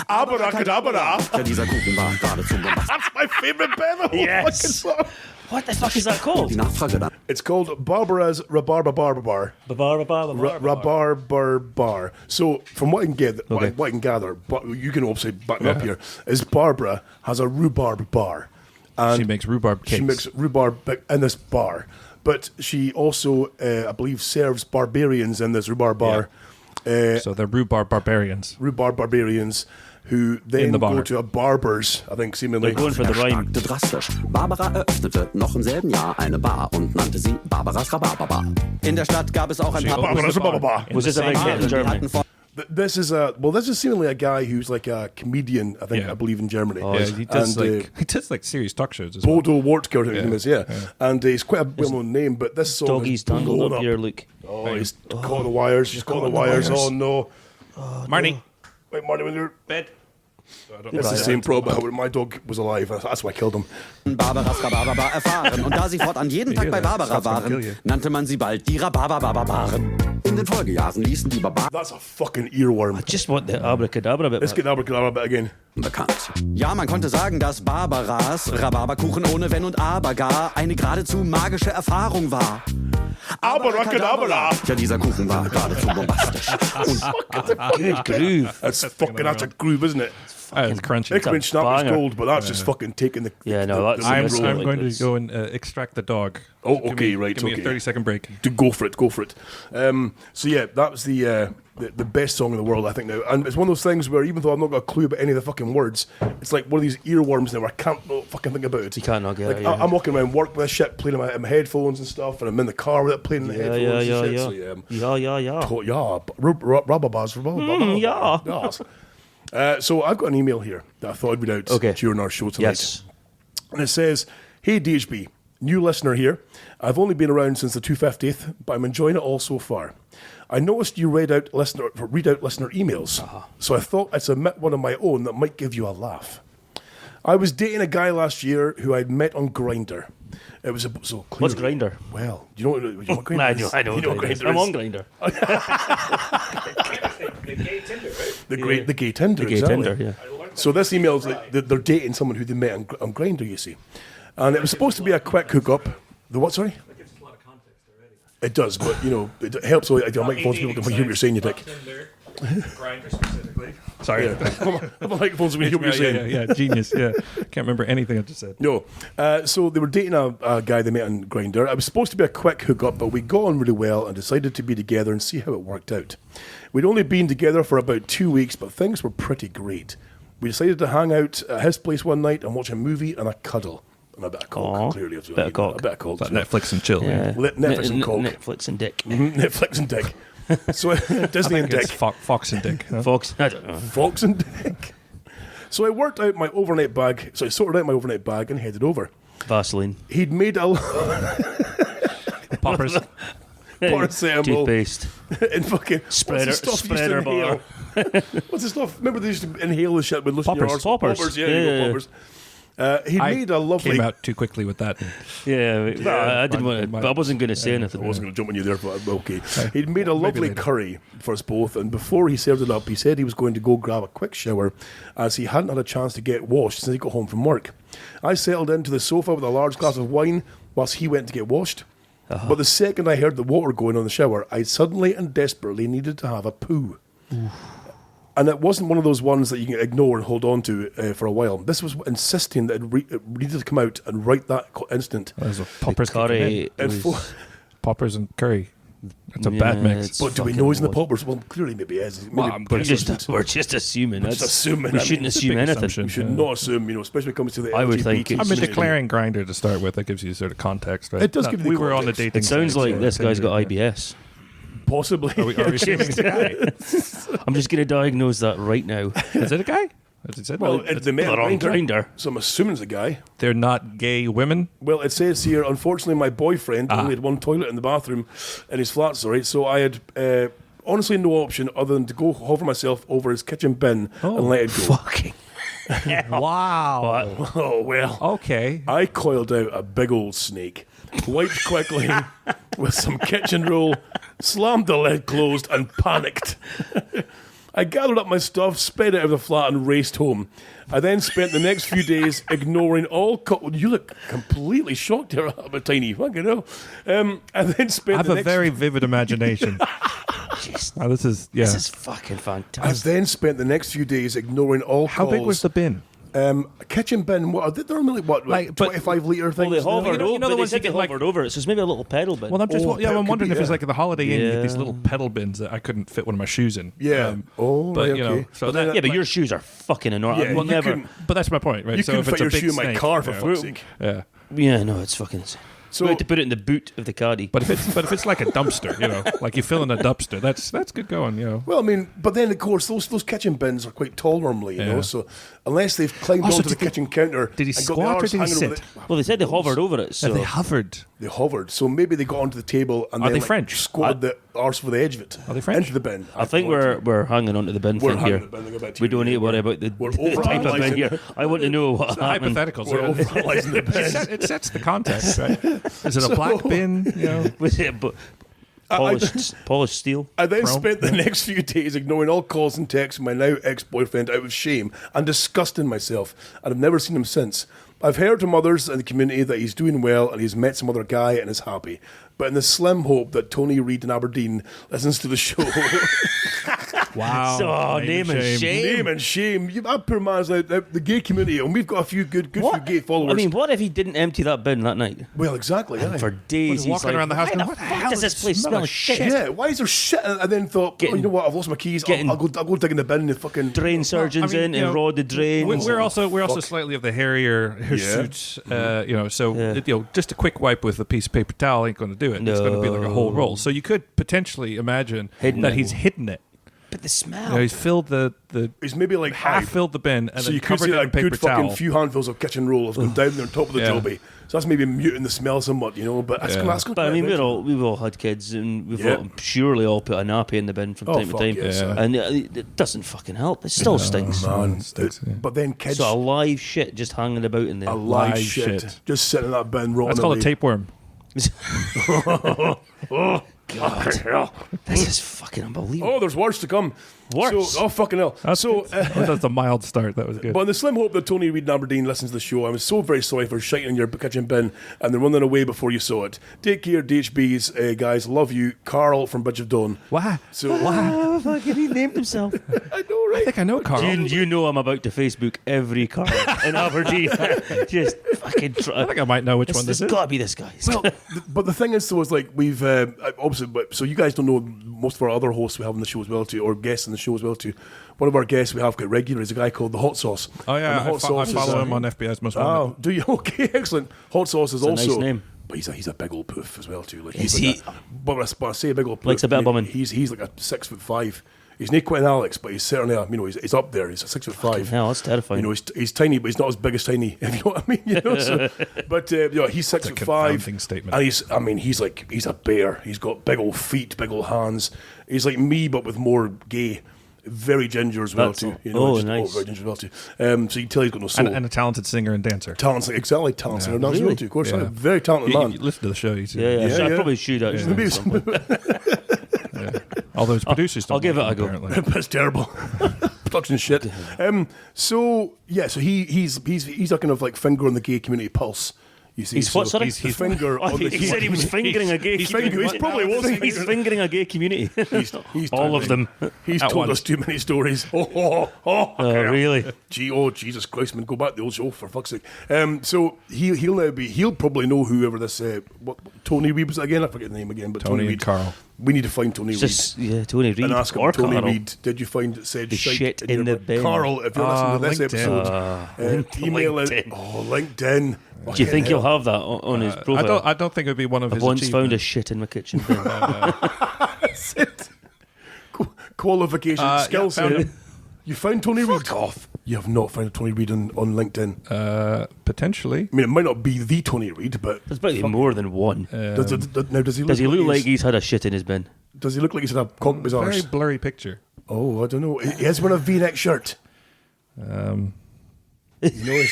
Abracadabra. Ja, dieser Kuchen war geradezu bombastisch. That's my favourite bit of the whole Yes. fucking song. What the fuck is that called? Die Nachfrage dann. It's called Barbara's Rharbarberbar. Rharbarberbar. So, from what I can get, what I can gather, but you can obviously back me up here, is Barbara has a rhubarb bar. And She makes rhubarb cakes. She makes rhubarb in this bar. But she also, I believe, serves barbarians in this rhubarb bar. So they're rhubarb barbarians. Rhubarb barbarians who then the bar. go to a barber's, I think, seemingly. They're going for the rhyme. Sagte drastisch. Barbara eröffnete noch im selben Jahr eine Bar und nannte sie Barbaras Rhabarberbar. In der Stadt gab es auch ein paar Barbara's Rhabarberbar. Was this a big hit in die Germany? hatten vor This is seemingly a guy who's like a comedian, I think, Yeah. I believe, in Germany. Yeah, he does And, he does like serious talk shows as well. Bodo Wartke, I think his name is, and he's quite a well-known name. But this song Doggy's is blown tangled up up. here, look. Oh, he's caught the wires. She's caught the wires. Oh no! Marnie, Wait, Marty, when you're bed. it's the same problem. When my dog was alive, that's why I killed him. Barbaras Rhabarberbar erfahren. Und da sie fortan jeden Tag bei Barbara waren, nannte man sie bald die Rhabarberbarbaren. In den Folgejahren ließen die Barbaren That's a fucking earworm. I just want the abracadabra bit. Let's get the abracadabra bit again. bekannt. Ja, man konnte sagen, dass Barbaras Rhabarberkuchen ohne Wenn und Aber gar eine geradezu magische Erfahrung war. Abracadabra. Ja, dieser Kuchen war geradezu bombastisch. Good groove. That's a groove, isn't it? It's crunchy. It could be Schnappi's banger. gold, but that's just fucking taking the. Yeah, no, that's- I'm It's going like to this. go and extract the dog. Oh, Give okay, me- right, Give me okay. a 30-second break. Go for it. So yeah, that was the best song in the world, I think now, and it's one of those things where even though I've not got a clue about any of the fucking words, it's like one of these earworms now where I can't fucking think about it. You can't not get like, it, yeah. I'm walking around work with this shit, playing in my headphones and stuff, and I'm in the car with it playing in the headphones and shit. So yeah, Rhabarbers. So I've got an email here that I thought I'd read out during our show tonight. Yes. And it says, "Hey DHB, new listener here. I've only been around since the 250th, but I'm enjoying it all so far. I noticed you read out listener emails, so I thought I'd submit one of my own that might give you a laugh. I was dating a guy last year who I'd met on Grindr. It was so clear. What's Grindr? Well, you know what Grindr is? I know. You know what Grindr I'm is? on Grindr. The gay Tinder, Gay exactly. Tinder, yeah. So this email is like they're dating someone who they met on Grindr, you see. And it was supposed to be a quick hookup. The what, sorry? gives a lot of context already. It does, but, you know, it helps so your microphones people can hear what you're saying, you dick. Grinder specifically. Sorry. Yeah. Have a microphone so we hear what you're saying. Yeah, genius. Yeah, can't remember anything I just said. No. So they were dating a guy they met on Grindr. It was supposed to be a quick hookup, but we got on really well and decided to be together and see how it worked out. We'd only been together for about 2 weeks, but things were pretty great. We decided to hang out at his place one night and watch a movie and a cuddle. And a bit of cock, clearly. Bit of cock. A bit of cock. Like Netflix and chill. Yeah. Netflix and cock. Netflix and dick. Netflix and dick. So Disney and dick. It's Fox and Dick. Huh? Fox. I don't know. Fox and dick. So I worked out my overnight bag. So I sorted out my overnight bag and headed over. Vaseline. He'd made a Poppers. paracetamol Toothpaste. and fucking Spreader bar. What's the stuff? Remember they used to inhale the shit with Poppers. Poppers. Yeah, Yeah. Poppers. He'd made a lovely. Came out too quickly with that. Yeah, I didn't want to, but I wasn't going to say anything. I wasn't going to jump on you there, but okay. He'd made a lovely later. curry for us both, and before he served it up, he said he was going to go grab a quick shower, as he hadn't had a chance to get washed since he got home from work. I settled into the sofa with a large glass of wine, whilst he went to get washed. But the second I heard the water going on the shower, I suddenly and desperately needed to have a poo. And it wasn't one of those ones that you can ignore and hold on to for a while. This was insisting that it needed to come out and right that instant. There's a Poppers Curry. Poppers and curry. It's a bad mix. But do we know he's in the Poppers? Well, clearly maybe he is. Maybe We're just assuming. Just assuming. We I shouldn't mean, assume big anything. assumption. We should not assume, especially when it comes to the I would LGBT think it's- I mean, Interesting. declaring Grinder to start with, that gives you sort of context, right? It does give you the We were on the context. dating It sounds site, like so this guy's got Tinder, IBS. Possibly. Are we assuming it's a guy? I'm just going to diagnose that right now. Is it a guy? As it said? Well, it's the men They're on Grindr. so I'm assuming it's a guy. They're not gay women. Well, it says here, unfortunately, my boyfriend only had one toilet in the bathroom in his flat, so I had honestly no option other than to go hover myself over his kitchen bin and let it go. Fucking. Wow. Oh, well. Okay. I coiled out a big old snake, wiped quickly with some kitchen roll, slammed the lid closed, and panicked. I gathered up my stuff, sped out of the flat, and raced home. I then spent the next few days ignoring all... you look completely shocked here about tiny. Fucking hell. I then spent I have the a next... very vivid imagination. This is fucking I fantastic. then spent the next few days ignoring all How calls. big was the bin? A kitchen bin? What are they normally? What, like 25 litre things? Well, they hovered You know over. the They ones said you they get, like- hovered over it, so it's maybe a little pedal bin. Well, I'm just Oh, I'm that could wondering be, if it's yeah. like the Holiday Inn. You get these Yeah. little pedal bins that I couldn't fit one of my shoes in. Yeah. But right, you okay. know, so But then that, yeah, but like- your shoes are fucking enormous. Yeah, Well, you never. couldn't- But that's my point, right? You so couldn't if fit it's a your big shoe in my snake, car, for yeah. fuck's sake. Yeah. Yeah, no, it's fucking. So- we had to put it in the boot of the caddy. But if it's like a dumpster, like you fill in a dumpster, that's good going, Well, I mean, but then of course those kitchen bins are quite tall normally, you Yeah. know. So unless they've climbed Also, onto the did they- kitchen counter, did he and got the squat or arse did he hanging over sit? Well, they said they hovered over it, so They hovered. They hovered, so maybe they got onto the table and Are then they like, French? squatted the arse for the edge of it. Are they French? Into the bin. I think we're hanging onto the bin We're thing hanging here. the bin, I bet We you. don't need to worry about the We're type of bin overanalyzing here. it. I want to know what happened. Hypotheticals. We're yeah. overanalyzing the bin. It sets the context, right? Is it a black bin? Was it polished steel? I then Chrome. spent the next few days ignoring all calls and texts from my now ex-boyfriend out of shame and disgusting myself, and I've never seen him since. I've heard from others in the community that he's doing well and he's met some other guy and is happy. But in the slim hope that Tony Reid in Aberdeen listens to the show. Wow. So, name and shame. Name and shame. That poor man's out the gay community, and we've got a few good few gay followers. I mean, what if he didn't empty that bin that night? well, exactly. And aye. for days, he's walking like, around the house why going, the "What the fuck hell does does this it place smell smell like shit? Yeah, why is there shit? And then thought, Getting- you know what? I've lost my keys. getting I'll go dig in the bin and fucking Drain surgeons in and rod the drains. We're also slightly of the hairier hirsutes, so just a quick wipe with a piece of paper towel ain't going to do it. It's going to be like a whole roll. So you could potentially imagine Hidden that it. he's hidden it. But the smell. He's filled the He's maybe like half aye. filled the bin and So then you could covered see it that in paper good fucking towel. few handfuls of kitchen roll have gone down there on top of the Yeah. jobby. So that's maybe muting the smell somewhat, But that's Yeah. that's gonna But I mean, eventually. we've all had kids, and we've Yeah. all surely all put a nappy in the bin from time to fuck time, yes, Yeah. and it doesn't fucking help. It still stinks. Man, stinks, yeah. but then kids, So a live shit just hanging about in there. a live live shit, shit. just sitting in that bin, rotting That's called a away. tapeworm. God, this is fucking unbelievable. Oh, there's worse to come. Worse. So, oh, fucking hell. That's a mild start. That was good. But in the slim hope that Tony Reid in Aberdeen listens to the show, I was so very sorry for shiting in your kitchen bin and then running away before you saw it. Take care, DHBs, guys. Love you. Carl from Bridge of Dawn. Wow. So, Oh, fucking he named himself. I know, right? I think I know Carl. You know I'm about to Facebook every car in Aberdeen. Just fucking try. I think I might know which one this is. It's got to be this guy. Well, but the thing is, though, is like we've obviously, so you guys don't know most of our other hosts we have on the show as well too, or guests on the show as well too. One of our guests we have quite regular is a guy called the Hot Sauce. Oh yeah, And the Hot Sauce I follow him on FBI's Most Oh, Wanted. do you? Okay, excellent. Hot Sauce is a also nice name. but he's a big old poof as well too. Like Is like he? But when I say a big old poof, Likes a bit of I mean, bumming. He's like a 6'5". He's not quite an Alex, but he's certainly he's up there. He's a 6'5". Hell, that's terrifying. You know, he's tiny, but he's not as big as tiny. If you know what I mean. You know, so, but he's 6'5", confounding statement. and he's a bear. He's got big old feet, big old hands. He's like me, but with more gay. Very ginger as well too. You know, nice. very ginger as well too. So you can tell he's got no soul. And a talented singer and dancer. Exactly, talent singer, dancer Really? too. Of course, Yeah. a very talented man. You listen to the show. You see. Yeah. Yeah, I yeah. probably should actually. All those producers. I'll don't give it like a go. him, apparently. That's terrible. Production shit. So he's a kind of like finger on the gay community pulse. You see, He's what, sorry? He's the finger on the. He said he was fingering a gay community. He probably was. He's fingering a gay community. He's All of them. He's At told once. us too many stories. Oh, Really? Jesus Christ, man! Go back to the old show for fuck's sake. So he'll probably know whoever this Tony Reid was again. I forget the name again, but Tony Reid. and Carl. We need to find Tony Reid. Tony Reid And ask him, or Tony Carl. Reid, did you find it said The shit in your the bin? bin. Carl, if you're listening to this LinkedIn. episode, email it. LinkedIn. Oh, LinkedIn. Do you think he'll have that on his profile? I don't think it would be one of I've his once found a achievements. shit in my kitchen bin. That's it. Qualification, skills. found him. You found Tony Reid? Fuck off. You have not found Tony Reid on LinkedIn. Potentially. I mean, it might not be the Tony Reid, but There's probably more than one. does he Does he look like he's- he's had a shit in his bin? Does he look like he's had a cock in his Very arse? blurry picture. Oh, I don't know. He has wearing a V-neck shirt. You know,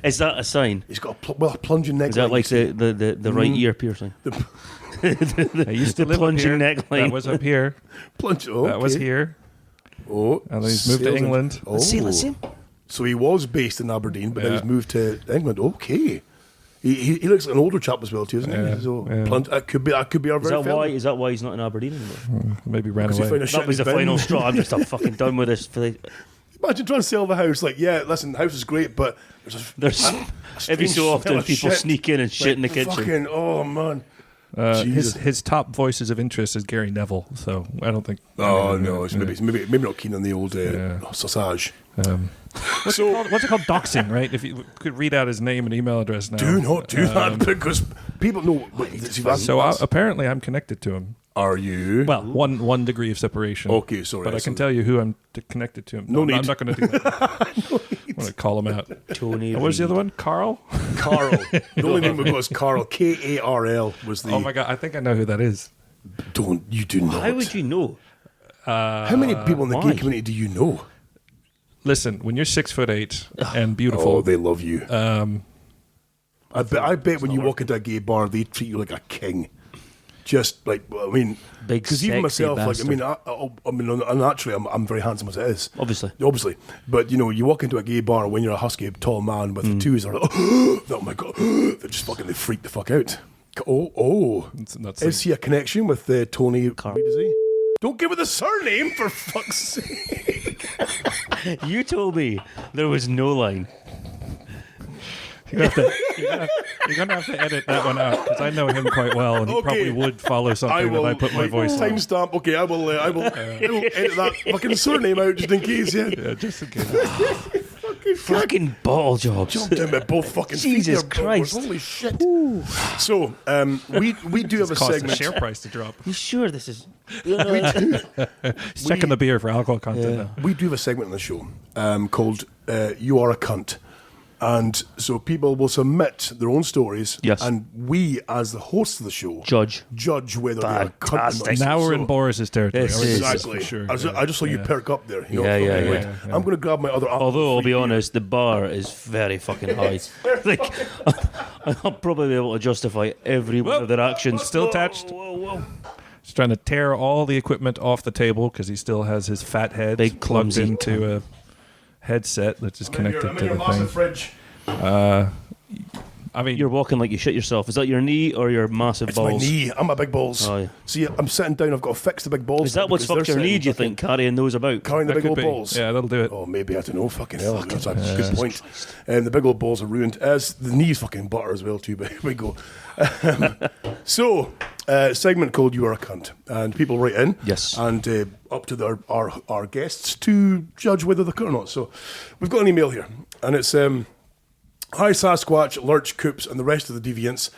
Is that a sign? he's got a plunging neckline. Is that like the right ear piercing? I used to live up plunging here. neckline. That was up here. plunge? Oh, That was okay. here. Oh, And then he's moved to sales England. Oh. Let's see. So he was based in Aberdeen, but then Yeah. he's moved to England. Okay. He looks like an older chap as well too, doesn't Yeah, he? So yeah. that could be our Is very that why he's not in Aberdeen anymore? Maybe ran Because he away. found a shit That was in the his bin. final straw. I'm just fucking done with this. Imagine trying to sell the house. Like, yeah, listen, the house is great, but There's every strange so smell often of people shit. sneak in and shit in the kitchen. Fucking, oh man. Jesus. His top voices of interest is Gary Neville, so I don't think. Oh no, he's maybe not keen on the old sausage. What's it called? Doxing, right? If you could read out his name and email address now. Do not do that because people know. Apparently I'm connected to him. Are you? Well, one degree of separation. Okay, sorry. But I can tell you who I'm connected to him. No need. I'm not going to do that. I'm going to call him out. Tony. What was the Reid. other one? Carl? Carl. The only name we got is Carl. Karl was the. Oh my God, I think I know who that is. You do not. How would you know? How many people in the why? gay community do you know? Listen, when you're 6'8" and beautiful, Oh, they love you. I bet when you walk into a gay bar, they treat you like a king. Just like, I mean, Big because even sexy myself, bastard. like, I mean, naturally, I'm very handsome as it is. Obviously. But you know, you walk into a gay bar when you're a husky, tall man with the twos, they're like, oh my god, they freak the fuck out. That's Is he a connection with Tony? Reid, is he? Don't give it the surname for fuck's sake. You told me there was no line. You're going to have to edit that one out because I know him quite well and he Okay. probably would follow something that I put my voice on. timestamp. Okay, I will edit that fucking surname out just in case. Yeah. Yeah, just in case. Fucking ball jobs. Jumped in with both fucking Jesus feet there, Christ. Holy shit. So, we do have a Caused the segment. share price to drop. You sure this is? Checking the beer for alcohol content now. We do have a segment on the show called You Are a Cunt. And so people will submit their own stories. Yes. And we, as the hosts of the show, Judge. whether they're a cunt or Fantastic. not. Now we're So- in Boris's territory. This I would is- say Exactly. for sure. I just saw you perk up there. You know, Yeah, yeah, fucking, yeah. like, I'm going to grab my other. Although I'll be free beer. honest, the bar is very fucking high. Like, I'll probably be able to justify every one of their actions. Still attached. He's trying to tear all the equipment off the table because he still has his fat head Big plugged clumsy. into a headset that is connected to the thing. Fridge. I mean, You're walking like you shit yourself. Is that your knee or your massive It's balls? my knee. I'm my big balls. Oh, yeah. See, I'm sitting down. I've got to fix the big balls. Is that what's because fucked they're your knee, sitting do you think, carrying those about? Carrying the that big could old be. balls. Yeah, that'll do it. Oh, maybe I don't know. Fucking hell. That's a good point. The big old balls are ruined. As the knees fucking butter as well too. But here we go. So, segment called "You Are a Cunt," and people write in. Yes. And up to our guests to judge whether they're cunt or not. So, we've got an email here, and it's hi Sasquatch, Lurch, Coops, and the rest of the deviants.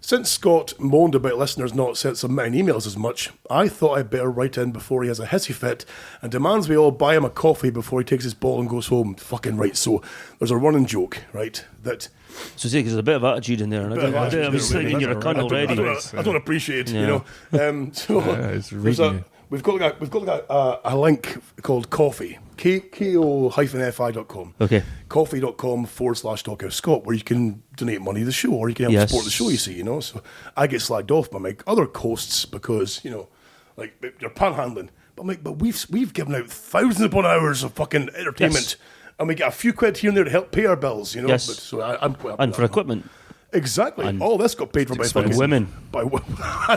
Since Scott moaned about listeners not submitting emails as much, I thought I'd better write in before he has a hissy fit and demands we all buy him a coffee before he takes his ball and goes home. Fucking right. So there's a running joke, right? That So see, 'cause there's a bit of attitude in there. And I was thinking you're a cunt already. I don't appreciate, Yeah. you know. it's reading we've got a link called Coffee, ko-fi.com. Okay. Coffee.com/Talk Out Scott, where you can donate money to the show, or you can help Yes. support the show, you see, you know. So I get slagged off by my other hosts because, you know, like, you're panhandling. But I'm like, but we've given out thousands upon hours of fucking entertainment. Yes. And we get a few quid here and there to help pay our bills, you know. Yes. But, so I'm quite happy And with for that. equipment. Exactly. And All this got paid for by fucking women. By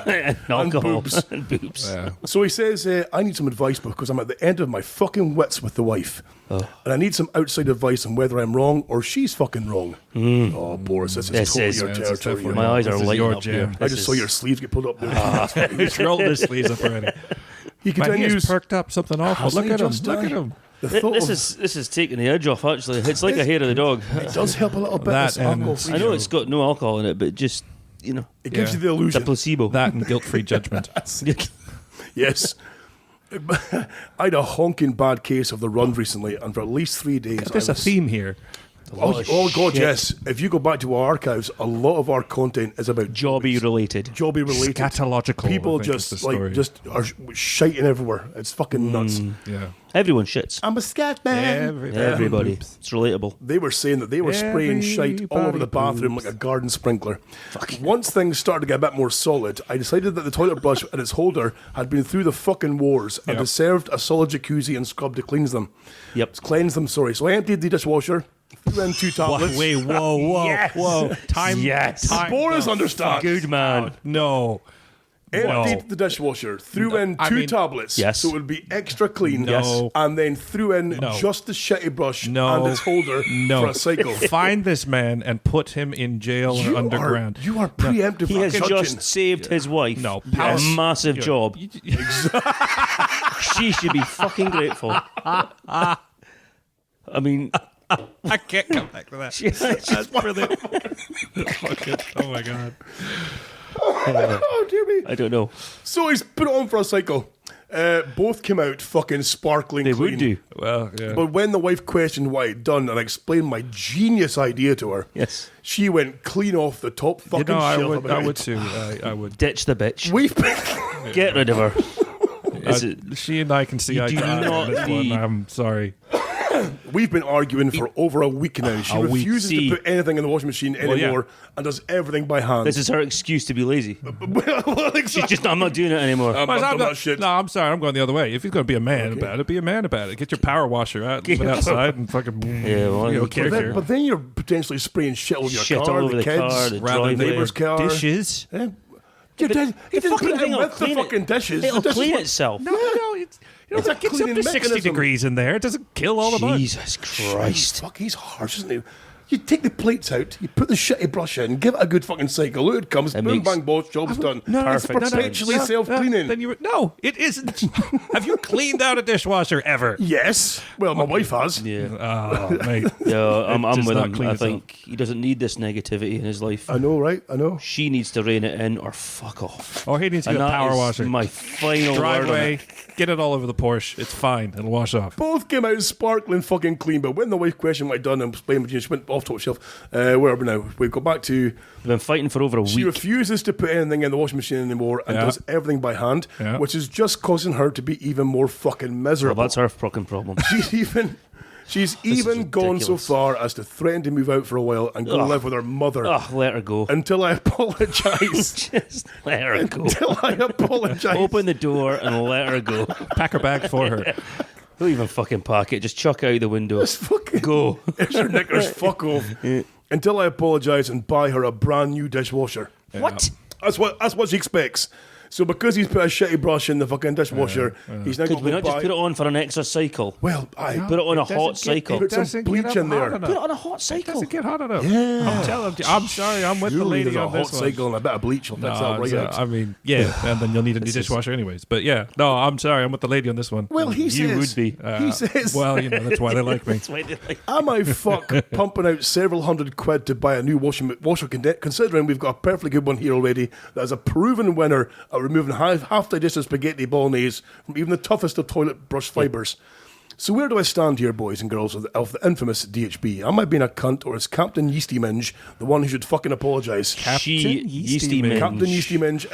And alcohol. boobs. And boobs. Yeah. So he says, I need some advice because I'm at the end of my fucking wits with the wife. And I need some outside advice on whether I'm wrong or she's fucking wrong. Oh, Boris, this is This totally is- your Yeah, this is territory. definitely- My eyes This are is lighting your up jam. here. I just saw your sleeves get pulled up there. He's rolled his sleeves up already. He Man, he continues. has perked up something awful. Hasn't Look he at him. just, Look at him. The thought This is taking the edge off, actually. It's like a hair of the dog. it does help a little bit. That this and- alcohol-free I know show. it's got no alcohol in it, but just, you know, It gives Yeah. you the it's a illusion. placebo. That and guilt-free judgment. Yes. I had a honking bad case of the run recently, and for at least 3 days. There's I a was- theme here. Oh God, shit. yes. If you go back to our archives, a lot of our content is about Jobby related. jobby related. Scatological, People I think is just the story. just are shiting everywhere. It's fucking nuts. Yeah. Everyone shits. I'm a scat man. Everybody. It's relatable. They were saying that they were spraying shite all over the bathroom like a garden sprinkler. Once things started to get a bit more solid, I decided that the toilet brush and its holder had been through the fucking wars and Yep. deserved a solid jacuzzi and scrub to cleanse them. Yep. Cleanse them, sorry. So I emptied the dishwasher, threw in 2 tablets. Wait, whoa. Time. Yes. Time. Boris understands. Good man. No. Emptied the dishwasher, threw in I 2 mean- tablets, Yes. so it would be extra clean. No. Yes. And then threw in No. just the shitty brush No. and its holder No. for a cycle. Find this man and put him in jail or underground. You are preemptive. He has judging. just saved his wife. No, A palace- massive job. She should be fucking grateful. I mean, I can't come back to that. That's brilliant. Oh my god. Oh, dear me. I don't know. So he's put it on for a cycle. Both came out fucking sparkling They clean. would do. Well, yeah. But when the wife questioned what I'd done and I explained my genius idea to her, Yes. she went clean off the top fucking I shelf. would. about I it. would too. I would. Ditch the bitch. We've been, Get rid of her. Is it? She and I can see You eye do to eye not on this one. need- I'm sorry. we've been arguing for over a week now. She A week. refuses See. to put anything in the washing machine yeah. anymore and does everything by hand. This is her excuse to be lazy. well, She's exactly. just, I'm not doing it anymore. I'm Well, not I'm done not- that shit. No, I'm sorry. I'm going the other way. If he's going to be a man about it, be a man about it. Get your power washer out, leave it outside, and fucking Yeah, well, you know, but care, But care. then you're potentially spraying shit all over your Shit car, all over the kids, car, the rather driveway. neighbour's car. dishes. Eh? You did. You didn't put it in with the fucking dishes. It'll The dishes clean were- itself. No, it's It's a it gets up cleaning to 60 mechanism. degrees in there. It doesn't kill all the bugs. Jesus Christ. Fuck, he's harsh, isn't he? You take the plates out, you put the shitty brush in, give it a good fucking cycle. Out it comes, It boom, makes- bang, boss, job's done. Perfect. It's perpetually self-cleaning. Then you no, it isn't. Have you cleaned out a dishwasher ever? Yes. Well, my wife has. Yeah. Oh, mate. Yeah, I'm does with not him. clean I itself. think he doesn't need this negativity in his life. I know, right? I know. She needs to rein it in or fuck off. Or he needs to And get a that power is washer. my final word on Driveway, it. get it all over the Porsche. It's fine. It'll wash off. Both came out sparkling fucking clean, but when the wife questioned what I'd done and explained, she went off top shelf. Where are we now? We go back to We've been fighting for over a she week. refuses to put anything in the washing machine anymore and Yeah. does everything by hand, Yeah. which is just causing her to be even more fucking miserable. Well, that's her fucking problem. She's even gone so far as to threaten to move out for a while and go live with her mother. Oh, let her go. Until I apologise. Just let her go. Until I apologise. Open the door and let her go. Pack her bag for her. Don't even fucking pack it. Just chuck it out the window. Just fucking go. It's your knickers. Fuck off. Until I apologise and buy her a brand new dishwasher. What? That's what she expects. So because he's put a shitty brush in the fucking dishwasher, he's now Could got we to not buy... just put it on for an extra cycle? Well, I Put it on a hot cycle. Put some bleach in there. Put it on a hot It cycle. doesn't get hot enough. Yeah. I'm telling you. I'm sorry. I'm with the Surely lady there's a on this hot one. cycle and a bit of bleach will fix that right out. I mean, yeah, and then you'll need a new dishwasher anyways. But yeah, no, I'm sorry. I'm with the lady on this one. Well, he says... You would be. He says... Well, that's why they like me. That's why they like Am I fuck pumping out several £100 to buy a new washer considering we've got a perfectly good one here already that is a proven winner at removing half digested spaghetti bolognese from even the toughest of toilet brush fibres. So where do I stand here, boys and girls, of the infamous DHB? Am I being a cunt, or is Captain Yeasty Minge the one who should fucking apologise? Yeasty Minge. Captain Yeasty Minge.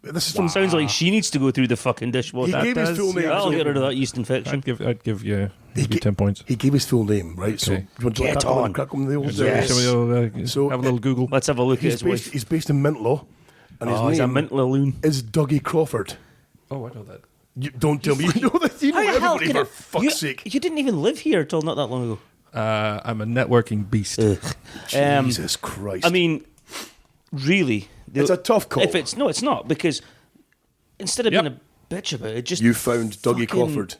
This is from... Sounds like she needs to go through the fucking dishwasher. He gave his full name. That'll get rid of that yeast infection. I'd give you 10 points. He gave his full name, right? So Okay. do you want to Get on. crack on the old... Yes. So, Have a little Google. Let's have a look at his wife. He's based in Mintlaw, and his He's a name mental loon. is Dougie Crawford. Oh, I know that. You, don't tell me you know that. You know everybody, for fuck's sake. You didn't even live here till not that long ago. I'm a networking beast. Jesus Christ. I mean, really, it's a tough call. it's not, because instead of Yep. being a bitch about it, just You found Dougie fucking- Crawford.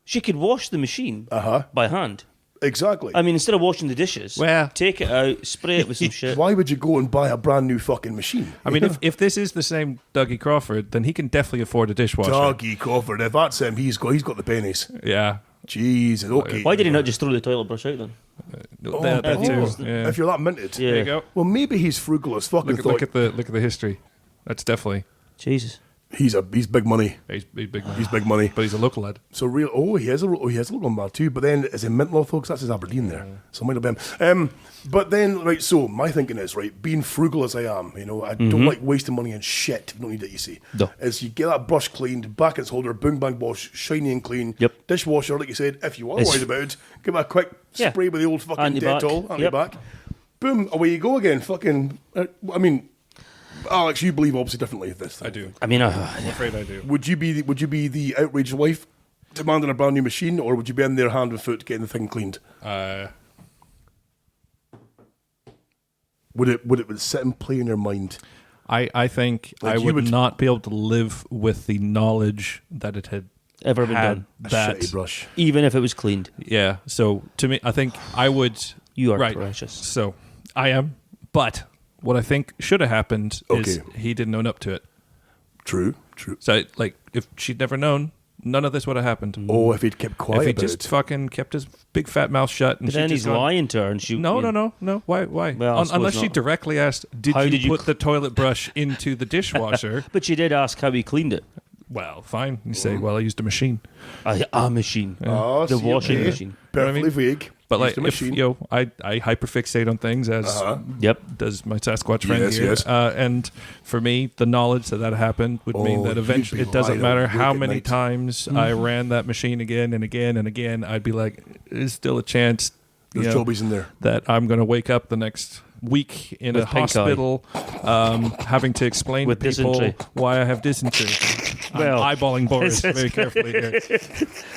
She could wash the machine by hand. Exactly. I mean, instead of washing the dishes, Well- take it out, spray it with some shit. Why would you go and buy a brand new fucking machine? I mean, if this is the same Dougie Crawford, then he can definitely afford a dishwasher. Dougie Crawford, if that's him, he's got the pennies. Yeah. Jesus, okay. Why did he not just throw the toilet brush out then? That too. Yeah. If you're that minted. Yeah. There you go. Well, maybe he's frugal as fucking Look at the history. That's definitely Jesus. He's big money. he's big. He's big money. But he's a local lad. So he has a local man too. But then is in Mintlaw, folks? That's his Aberdeen there. So it might have been. But then, right. So my thinking is, right, being frugal as I am, I don't like wasting money on shit. You don't need it. You see, No. Is you get that brush cleaned, back its holder, boom bang wash, shiny and clean. Yep. Dishwasher, like you said. If you are It's- worried about it, give it a quick spray with the old fucking Anti-bac. Dettol, Yep. anti-bac. Boom, away you go again. Fucking. I mean, Alex, you believe obviously differently of this. I do. I mean, I'm afraid I do. Would you be the outraged wife demanding a brand new machine, or would you be in there hand and foot getting the thing cleaned? Would it sit and play in your mind? I think Like I you would would- not be able to live with the knowledge that it had ever been had done. A that. shitty brush. Even if it was cleaned. Yeah. So to me, I think I would. You are right. precious. So I am. But what I think should have happened is Okay. he didn't own up to it. True. So like, if she'd never known, none of this would have happened. Oh, if he'd kept quiet If he about just it. fucking kept his big fat mouth shut and But she then just he's gone, lying to her and she... No. Why? Well, I suppose Unless she not. directly asked, How did did you you put the toilet brush into the dishwasher? But she did ask how he cleaned it. Well, fine. You say, well, I used a machine. A machine. Oh, The see, washing okay. machine. Perfectly You know what I vague. But like, Used a if, machine. I hyperfixate on things as Yep. does my Sasquatch friend Yes, here. yes. And for me, the knowledge that happened would mean Oh, that you'd eventually be it doesn't lying matter awake how at many night. times I ran that machine again and again and again. I'd be like, there's still a chance There's jobbies in there. that I'm going to wake up the next week in With a pink eye. hospital having to explain With to people dysentery. why I have dysentery. Well, I'm eyeballing Boris this is- very carefully here.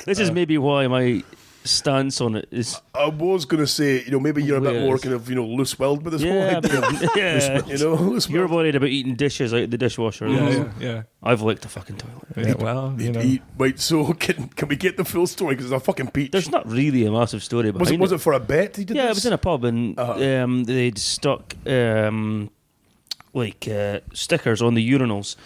This is maybe why my stance on it is... I was going to say, maybe you're a bit more Yes. kind of, loose-willed with this whole Yeah, idea. yeah. Loose-willed. You're worried about eating dishes out of the dishwasher. Yeah. I've licked a fucking toilet. Yeah, well, Wait, so can we get the full story? Because it's a fucking peach. There's not really a massive story behind Was it for a bet he did Yeah, this? it was in a pub and they'd stuck stickers on the urinals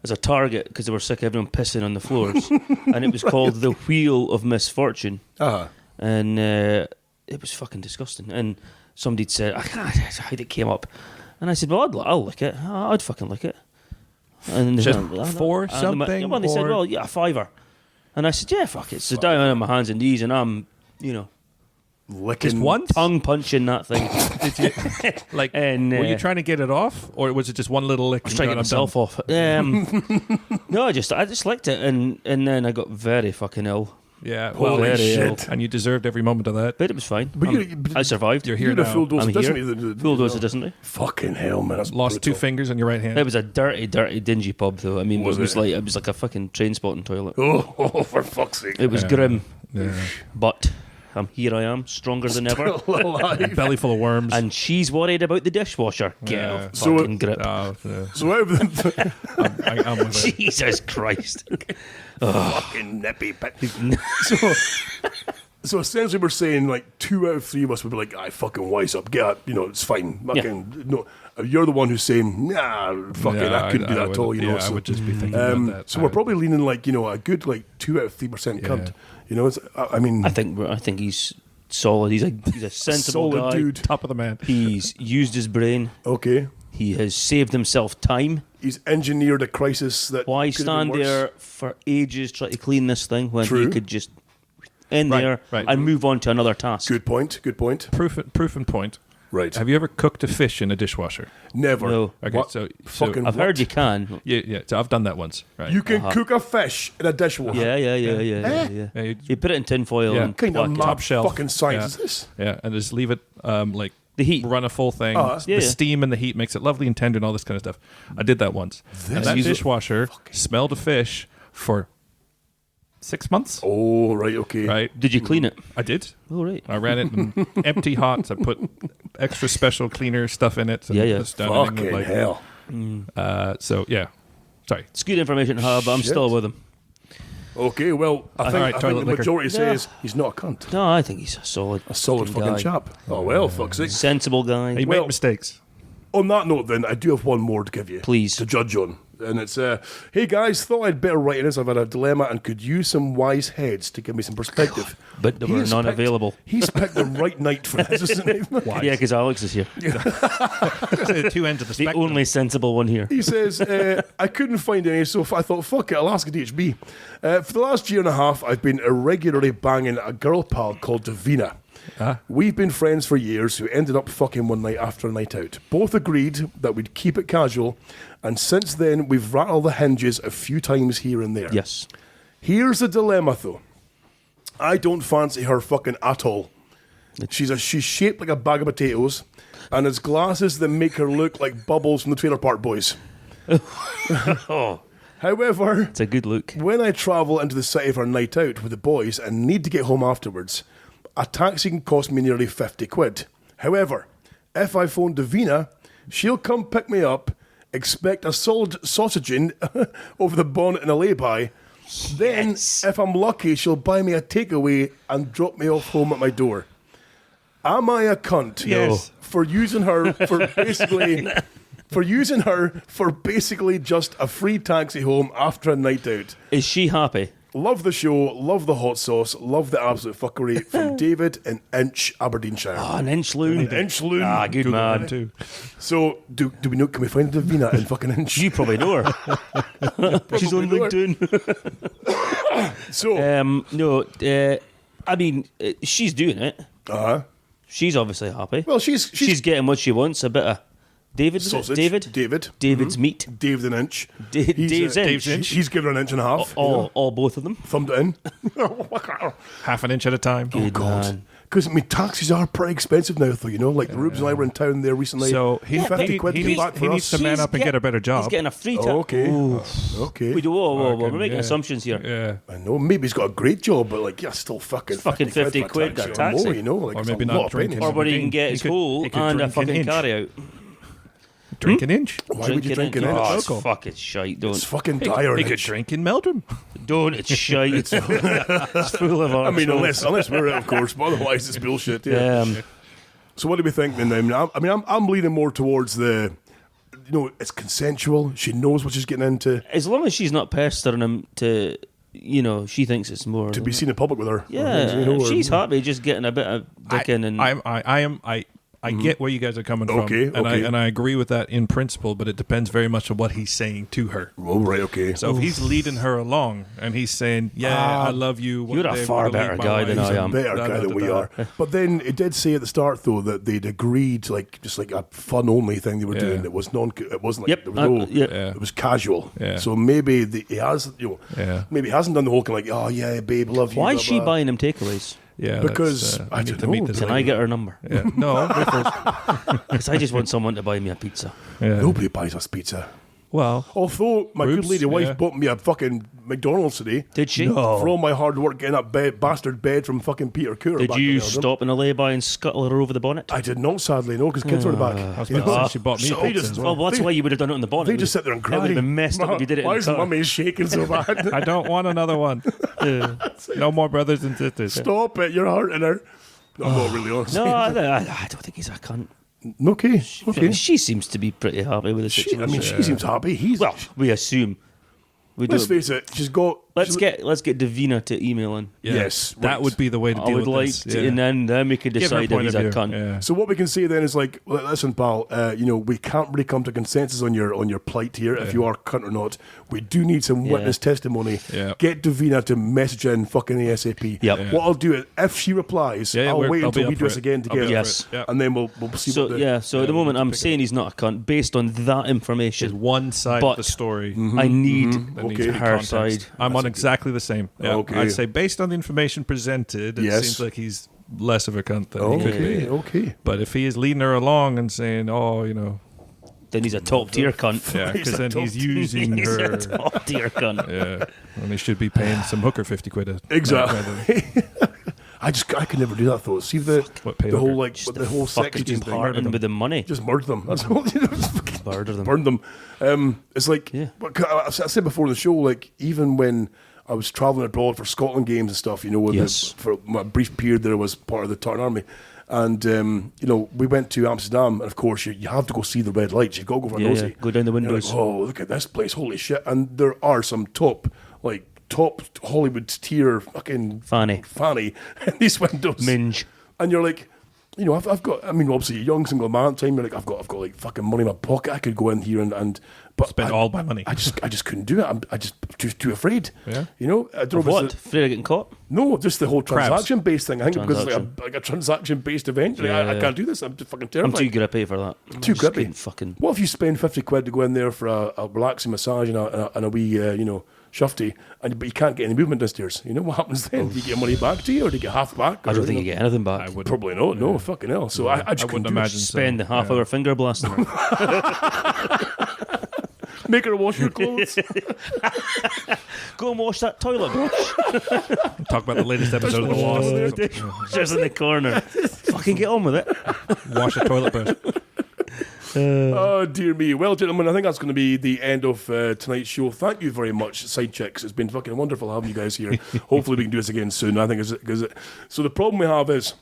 as a target because they were sick of everyone pissing on the floors. And it was called the Wheel of Misfortune. And it was fucking disgusting. And somebody'd said, I can't how it came up. And I said, well, I'll lick it. I'd fucking lick it. And Just they went, for and something? Well, they said, or- well, yeah, a $5. And I said, yeah, fuck it. So down on my hands and knees and I'm, Licking. Just once? tongue punching that thing. Like, And, were you trying to get it off, or was it just one little lick? I was trying to get myself off. No, I just licked it, and then I got very fucking ill. Yeah, Holy well, shit. and you deserved every moment of that. But it was fine. But I survived. You're here You had a now. full dose I'm of here. dysentery. Full dose of dysentery. Fucking hell, man. That's Lost brutal. 2 fingers on your right hand. It was a dirty, dingy pub, though. I mean, Was it was it? like a fucking train spotting toilet. Oh, for fuck's sake. It was grim, Yeah. but here I am, stronger than ever. Alive. Belly full of worms. And she's worried about the dishwasher. Get Yeah. a So- fucking grip. Oh, yeah. So out of the I'm with it. Jesus Christ. fucking nippy bit. So essentially we're saying like 2 out of 3 of us would be like, I fucking wise up, get it, it's fine. Fucking, no, you're the one who's saying, nah, fuck it, I couldn't do that at all, Yeah, so, I would just be thinking about that. so we're probably leaning like, a good like 2 out of 3% cunt. It's, I mean, I think he's solid. He's a sensible solid guy. dude. Top of the man. He's used his brain. Okay. He has saved himself time. He's engineered a crisis that Why could have been stand worse. there for ages trying to clean this thing when True. he could just in Right, there right. and move on to another task? Good point. Proof and point. Right. Have you ever cooked a fish in a dishwasher? Never. No. Okay, What? so Fucking I've what? heard you can. yeah. So I've done that once. Right. You can cook a fish in a dishwasher. Yeah. Yeah, You put it in tin foil Yeah. and Kind of pluck it. mad Top shelf. fucking science Yeah. is this? Yeah, and just leave it like The heat. run a full thing. Yeah, The yeah. steam and the heat makes it lovely and tender and all this kind of stuff. I did that once. And that dishwasher smelled of fish for 6 months. Oh, right, okay. Right? Did you clean it? I did. Oh, right. I ran it in empty hots. I put extra special cleaner stuff in it. And Yeah, yeah. it's done in Fucking England, hell. so, yeah. Sorry. It's good information to have, but I'm Shit. still with him. Okay, well, I think, right, I think toilet the liquor. majority says he's not a cunt. No, I think he's a solid Fucking guy. chap. Oh, well, fuck's sake. Sensible guy. You Well- make mistakes. On that note, then, I do have one more to give you. Please. To judge on. And it's, hey guys, thought I'd better write in this. I've had a dilemma and could use some wise heads to give me some perspective. But there were He's none picked- available. He's picked the right night for this, isn't he? Yeah, because Alex is here. The two ends of the The spectrum. only sensible one here. He says, I couldn't find any, so I thought, fuck it, I'll ask a DHB. For the last year and a half, I've been irregularly banging a girl pal called Davina. We've been friends for years who ended up fucking one night after a night out. Both agreed that we'd keep it casual, and since then, we've rattled the hinges a few times here and there. Yes. Here's the dilemma, though. I don't fancy her fucking at all. She's shaped like a bag of potatoes, and has glasses that make her look like Bubbles from the Trailer Park Boys. However, It's a good look. when I travel into the city for a night out with the boys and need to get home afterwards, a taxi can cost me nearly 50 quid. However, if I phone Davina, she'll come pick me up, expect a solid sausaging over the bonnet in a lay-by. Then, if I'm lucky, she'll buy me a takeaway and drop me off home at my door. Am I a cunt? Yes. For using her for basically just a free taxi home after a night out. Is she happy? Love the show, love the hot sauce, love the absolute fuckery from David in Inch, Aberdeenshire. Oh, an inch loon. Inch loon. Ah, good Google man. that too. So, do we know? Can we find Davina in fucking Inch? You probably know her. She's on know her. LinkedIn. So, No, I mean, she's doing it. She's obviously happy. well, she's She's getting what she wants. A bit of David. Was it? sausage. David. David's meat. David an Inch. Dave's He's, inch. He's given her an inch and a half. All both of them. Thumbed it in. Half an inch at a time. Good man. Because, I mean, taxis are pretty expensive now, though, Like, Rubes and I were in town there recently. So he, 50 quid he, came needs, back for he us. needs to man up and get a better He's job. getting a free taxi. Oh, okay. Okay. Whoa. We're Fucking, making yeah. assumptions here. Yeah. I know, maybe he's got a great job, but, like, yeah, still fucking Fucking 50 for a quid, got or taxi. more, Like, Or it's maybe a not lot of drinking. pennies. Or where he can get He his could- hole he could and a drink an fucking inch. carry out. Drink an inch. Why would you drink an Oh, inch? it's fucking shite. Don't. It's fucking dire. He an could inch. drink in Meldrum. Don't. It's shite. It's full of I mean, arseholes. unless we're out, of course, but otherwise it's bullshit. Yeah. So what do we think then? I'm leaning more towards the, it's consensual. She knows what she's getting into. As long as she's not pestering him to, she thinks it's more. To be seen in public with her. Yeah, or, she's happy just getting a bit of dick in and. I get where you guys are coming from. Okay. And I agree with that in principle, but it depends very much on what he's saying to her. Oh, right, okay. So if he's leading her along and he's saying, I love you. You're a far better guy than I am. Better guy than we are. But then it did say at the start, though, that they'd agreed, like, just like a fun-only thing they were doing. It was it wasn't like, there was no, it was casual. Yeah. So maybe he has, maybe he hasn't done the whole kind of like, oh, yeah, babe, love you. Why is she buying him takeaways? Yeah, because I don't know. Can I get her number? Yeah. No, because I just want someone to buy me a pizza. Yeah. Nobody buys us pizza. Well, although my good lady wife bought me a fucking McDonald's today. Did she? No. For all my hard work getting that bastard bed from fucking Peter Cooter. Did you stop in a lay-by and scuttle her over the bonnet? I did not, sadly, no, because kids were in the back. I was about to say she bought me pizza as well. Well, that's why you would have done it in the bonnet. They just sit there and cry. It would have been messed up if you did it Why in is the car. Mummy shaking so bad? I don't want another one. No more brothers and sisters. Stop it, you're hurting her. I'm not really honest. No, I don't think he's a cunt. Okay. She seems to be pretty happy with the situation. She seems happy. Well, we assume. Let's face it, she's got... Let's get Davina to email in. Yeah. Yes. That would be the way to deal with this. I would like to, and then we can decide if he's a cunt. Yeah. So what we can say then is like, listen, pal, we can't really come to consensus on your plight here, if you are cunt or not. We do need some witness testimony. Yeah. Get Davina to message in fucking ASAP. Yep. Yeah. What I'll do is, if she replies, I'll wait until we do this again together. Yes. And then we'll see so, what So at the moment I'm saying he's not a cunt based on that information. There's one side of the story. I need her side. I'm on exactly the same. Yeah. Okay. I'd say based on the information presented, it seems like he's less of a cunt than he could be. Okay. But if he is leading her along and saying, then he's a top tier cunt. Yeah, because then he's using her. He's a top tier cunt. Yeah, and he should be paying some hooker 50 quid. Exactly. I can never do that though. See the whole sex just thing. murder them with the money. Just murder them. That's all. Murder them. Burn them. It's like I said before in the show. Like even when I was traveling abroad for Scotland games and stuff, for my brief period there, I was part of the Tartan Army. And, we went to Amsterdam, and of course, you have to go see the red lights. You've got to go for a nosy. Go down the windows. Like, oh, look at this place, holy shit. And there are some top Hollywood tier fucking fanny in these windows. Minge. And you're like, I've got, obviously, you're young, single man at the time, you're like, I've got like fucking money in my pocket, I could go in here and but spend all my money. I just couldn't do it. I just too afraid. Yeah. I don't know what? Afraid of getting caught? No, just the whole transaction-based thing. I think because it's like a transaction-based event. I can't do this. I'm just fucking terrified. I'm too grippy for that. Too grippy. Fucking. What if you spend 50 quid to go in there for a relaxing massage and a wee, shufty, but you can't get any movement downstairs? You know what happens then? Do you get your money back to you, or do you get half back? I don't think you get anything back. Probably not. No, fucking hell. So I just wouldn't imagine. Spend the half hour finger blasting her. Make her wash your clothes. Go and wash that toilet brush. Talk about the latest episode of The Lost. Just in the corner. Fucking get on with it. Wash a toilet brush. Oh, dear me. Well, gentlemen, I think that's going to be the end of tonight's show. Thank you very much, Side Chicks. It's been fucking wonderful having you guys here. Hopefully we can do this again soon. I think so the problem we have is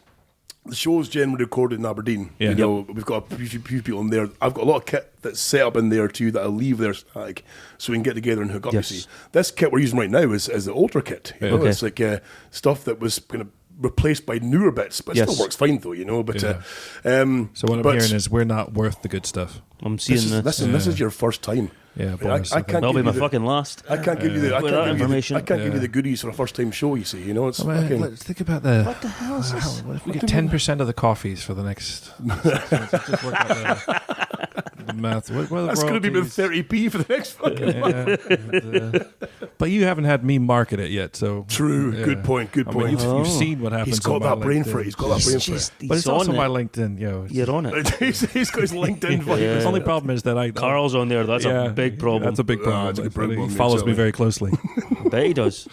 the show is generally recorded in Aberdeen. Yeah. We've got a few people in there. I've got a lot of kit that's set up in there too that I'll leave there so we can get together and hook up. Yes. You see, this kit we're using right now is the older kit. It's like stuff that was kind of replaced by newer bits, but it still works fine though. But so what I'm hearing is we're not worth the good stuff. I'm seeing this is your first time. Yeah, Boris, I can't. That'll be my fucking last. I can't give you the information. I can't give you the goodies for a first time show. You see, it's fucking. Let's think about the. What the hell is this? What if we get 10% of the coffees for the next? Just work out the math. That's going to be about 30p for the next fucking. But you haven't had me market it yet, so true. Yeah. Good point. You've seen what happens. He's got that brain for it. He's got that brain for it. But it's also my LinkedIn. You're on it. He's got his LinkedIn. The only problem is that Carl's on there. That's a big problem. That's a big problem. That's a big problem. He follows me very closely. I bet he does.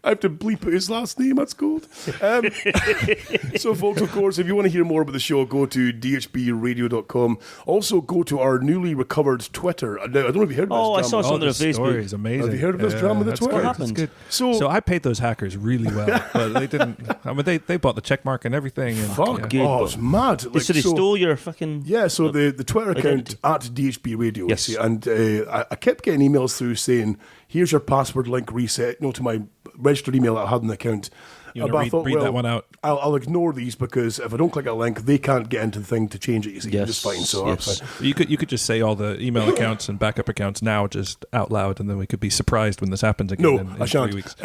I have to bleep out his last name. That's gold. So, folks, of course, if you want to hear more about the show, go to dhbradio.com. Also, go to our newly recovered Twitter. I don't know if you heard of this. I saw something on Facebook. It's amazing. Have you heard of this drama on the Twitter? What happened? Good. So I paid those hackers really well, but they didn't. I mean, they bought the check mark and everything. And, fuck. Oh, it's mad. So they stole your fucking. Yeah. So the Twitter account at DHB Radio. Yes. See, and I kept getting emails through saying, "Here's your password link reset." To my registered email that I had in the account. You want But I to thought, read that one out? I'll ignore these because if I don't click a link, they can't get into the thing to change it. You see, just fine. So yes. You could just say all the email accounts and backup accounts now just out loud, and then we could be surprised when this happens again. No, in I shan't. 3 weeks.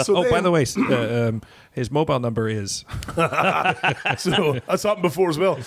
So By the way, his mobile number is. So that's happened before as well.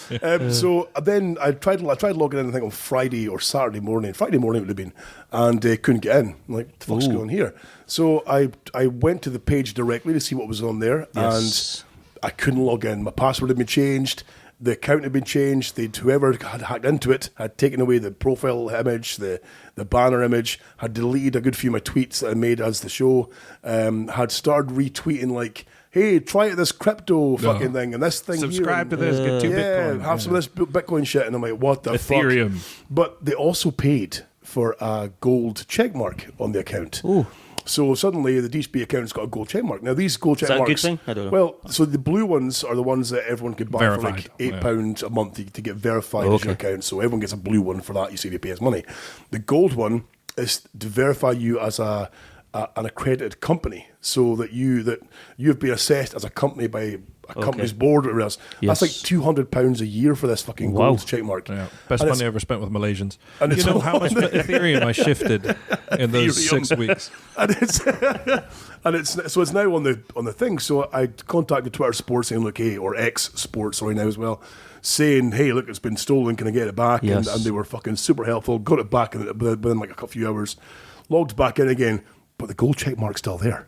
So then I tried logging in, I think on Friday or Saturday morning. Friday morning it would have been, and couldn't get in. I'm like, what the fuck's going on here? So I went to the page directly to see what was on there, and I couldn't log in. My password had been changed. The account had been changed. Whoever had hacked into it had taken away the profile image, the banner image, had deleted a good few of my tweets that I made as the show, had started retweeting like, hey, try this crypto fucking thing and this thing. Subscribe here. to this, get 2 Bitcoin. Have some of this Bitcoin shit. And I'm like, what the Ethereum. fuck? But they also paid for a gold checkmark on the account. Ooh. So suddenly the DHB account's got a gold checkmark. Now these gold checkmarks... Is that a good thing? I don't know. Well, so the blue ones are the ones that everyone could buy Verified. for like £8 a month to get verified as your account. So everyone gets a blue one for that. You see, they pay us money. The gold one is to verify you as an accredited company, so that you have been assessed as a company by a company's board or whatever else. Yes. That's like £200 a year for this fucking gold checkmark. Yeah. Best And money I ever spent with Malaysians. and You it's know all how much Ethereum I shifted in those Ethereum. 6 weeks? and it's now on the thing. So I contacted Twitter Sports saying, look, hey, or X Sports right now as well, saying, hey, look, it's been stolen. Can I get it back? Yes. And they were fucking super helpful. Got it back within like a few hours. Logged back in again, but the gold check mark's still there.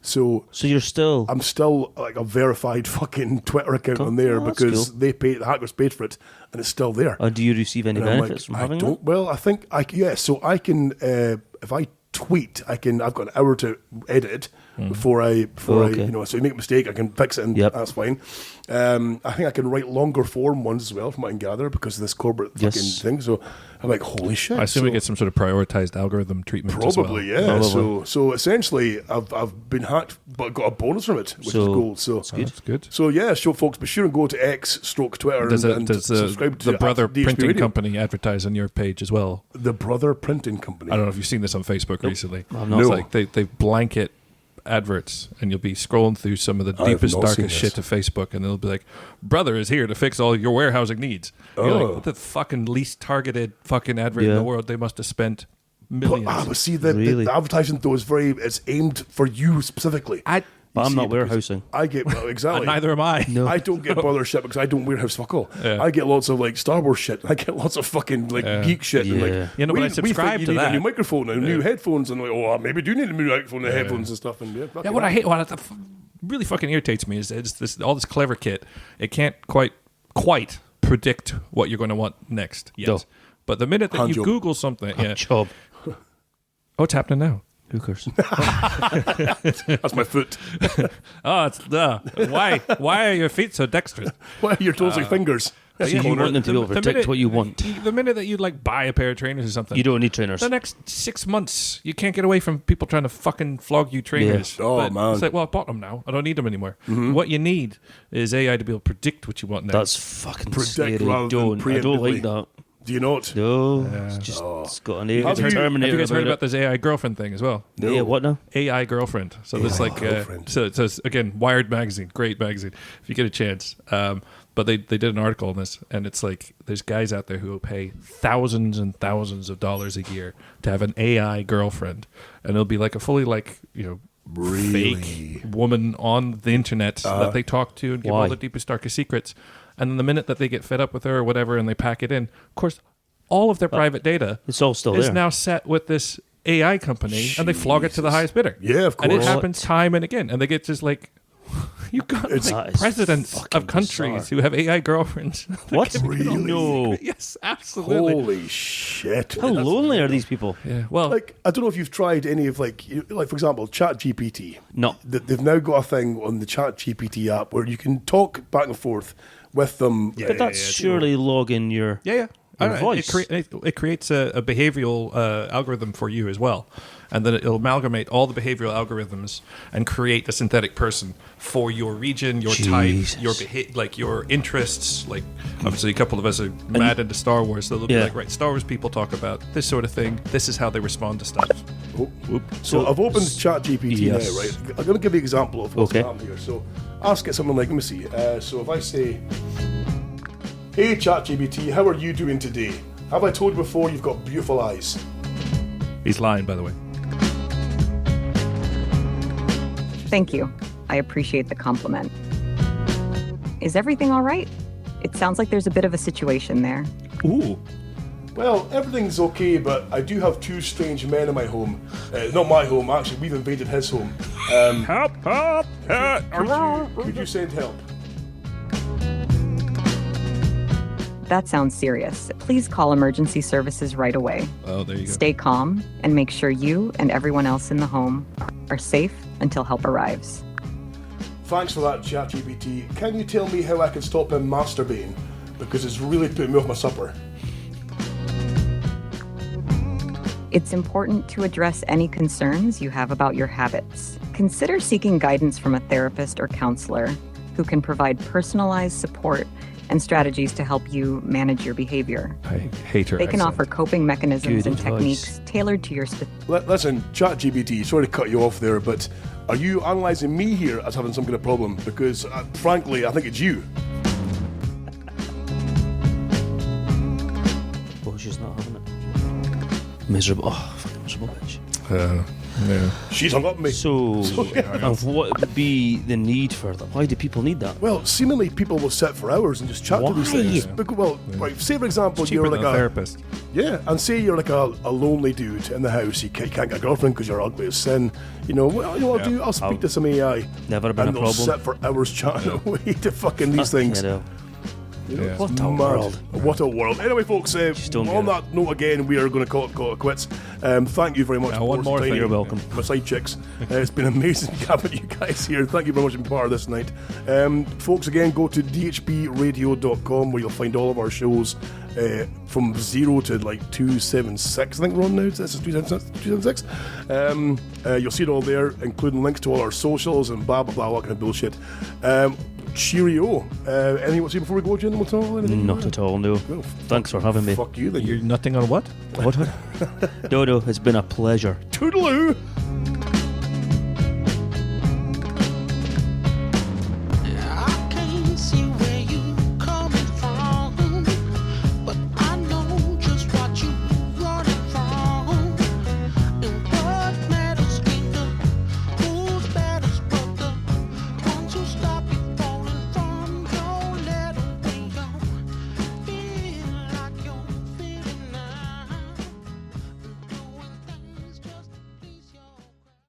So you're still... I'm still like a verified fucking Twitter account on there because cool. the hackers paid for it, and it's still there. do you receive any And I'm benefits from having that? Well, I think so I can if I tweet, I've got an hour to edit it before I so you make a mistake, I can fix it, and that's fine. I think I can write longer form ones as well, from what I can gather, because of this corporate fucking thing. So I'm like, holy shit! I assume we get some sort of prioritized algorithm treatment. Probably, as well. yeah. Probably. So essentially, I've been hacked, but got a bonus from it, which is gold. So That's good. So yeah, so folks, be sure and go to X/Twitter Does and subscribe to the Brother DHB Printing Radio. Company advertise on your page as well? The Brother Printing Company. I don't know if you've seen this on Facebook recently. I've not. It's No. like they blanket adverts, and you'll be scrolling through some of the I have deepest, not seen darkest this. shit of Facebook, and they'll be like, "Brother is here to fix all your warehousing needs." You're like, Oh. what the fucking least targeted fucking advert in the world? They must have spent millions. But see, the Really? advertising though is it's aimed for you specifically. But I'm see, not because warehousing. I get exactly. And neither am I. No. I don't get brother shit because I don't warehouse fuck all. Yeah. I get lots of like Star Wars shit. I get lots of fucking like geek shit. And, Yeah. like, You know, but I we think subscribe you to need that. a new microphone and new headphones, and like, oh, maybe do need a new microphone and headphones and stuff. And Yeah, what I hate, really fucking irritates me is all this clever kit. It can't quite predict what you're going to want next. Yes, No. but the minute that Hand you job. Google something, Job. what's happening now? Who cares? That's my foot. Oh, it's why are your feet so dexterous? Why are your toes like fingers? So you want them to be able to predict what you want. The minute that you like buy a pair of trainers or something, You don't need trainers. the next 6 months, you can't get away from people trying to fucking flog you trainers. Yeah. Oh, But man. It's like, well, I bought them now. I don't need them anymore. What you need is AI to be able to predict what you want next. That's fucking Predict scary. rather than I don't like preemptively. that. Do you not? No, it's just it's got an Have you- Terminator Have you guys heard about about this AI girlfriend thing as well? No. Yeah, what now? AI girlfriend. So there's like girlfriend. so it's again Wired magazine, great magazine if you get a chance. But they did an article on this, and it's like there's guys out there who will pay thousands and thousands of dollars a year to have an AI girlfriend, and it'll be like a fully fake woman on the internet that they talk to and give all Why? the deepest, darkest secrets. And then the minute that they get fed up with her or whatever, and they pack it in, of course, all of their private data It's all still is there. now set with this AI company, and they flog it to the highest bidder. Yeah, of And it course. happens time and again, and they get just like, you got That like is presidents fucking of countries bizarre. who have AI girlfriends. What? Really? No. Yes, absolutely. Holy shit! How lonely are these people? Yeah. Well, Like, I don't know if you've tried any of like for example, ChatGPT. No. They've now got a thing on the ChatGPT app where you can talk back and forth with them. But that's surely logging your yeah. your It, voice. it creates a behavioral algorithm for you as well, and then it'll amalgamate all the behavioral algorithms and create a synthetic person for your region, your Jesus. type, your interests. Like obviously, a couple of us are mad into Star Wars, so they'll be Yeah. like, right, Star Wars people talk about this sort of thing. This is how they respond to stuff. So I've opened ChatGPT Yes. now, right? I'm going to give you an example of what's happening here. So ask it something like, let me see. So if I say, hey ChatGPT, how are you doing today? Have I told you before you've got beautiful eyes? He's lying, by the way. Thank you. I appreciate the compliment. Is everything all right? It sounds like there's a bit of a situation there. Ooh. Well, everything's okay, but I do have two strange men in my home. Not my home, actually, we've invaded his home. Help! Could you send help? That sounds serious. Please call emergency services right away. Oh, there you go. Stay calm and make sure you and everyone else in the home are safe until help arrives. Thanks for that, ChatGPT. Can you tell me how I can stop him masturbating? Because it's really putting me off my supper. It's important to address any concerns you have about your habits. Consider seeking guidance from a therapist or counselor who can provide personalized support and strategies to help you manage your behavior. I hate her They can accent. offer coping mechanisms Good and advice. techniques tailored to your Listen, ChatGPT, sorry to cut you off there, but are you analysing me here as having some kind of problem? Because, frankly, I think it's you. Oh, she's not having it. Miserable. Oh, fucking miserable bitch. Yeah. She's hung up on me. So, of what would be the need for that? Why do people need that? Well, seemingly people will sit for hours and just chat to these Why? things. Well, right, say for example, Cheaper you're than like a therapist. Yeah, and say you're like a lonely dude in the house. You can't get a girlfriend because you're ugly as sin. You know, well, you know what I'll do? I'll speak to some AI. Never been and a they'll problem. sit for hours chatting away to fucking these things. You know. You know, Yeah. it's What a mad. world. What a world. Anyway, folks, don't on get that note again, we are going to call it quits. Thank you very much. Now, one Boris more and thing. Tiny, You're welcome. My side chicks. It's been amazing having you guys here. Thank you very much for being part of this night. Folks, again, go to dhbradio.com where you'll find all of our shows from 0 to like 276. I think we're on now. This is 276. You'll see it all there, including links to all our socials and blah, blah, blah, all that kind of bullshit. Cheerio. Anything to say before we go, gentlemen? At all? Anything? Not at all, no. Well, Thanks for having me. Fuck you then. You're nutting on what? What? No, it's been a pleasure. Toodaloo.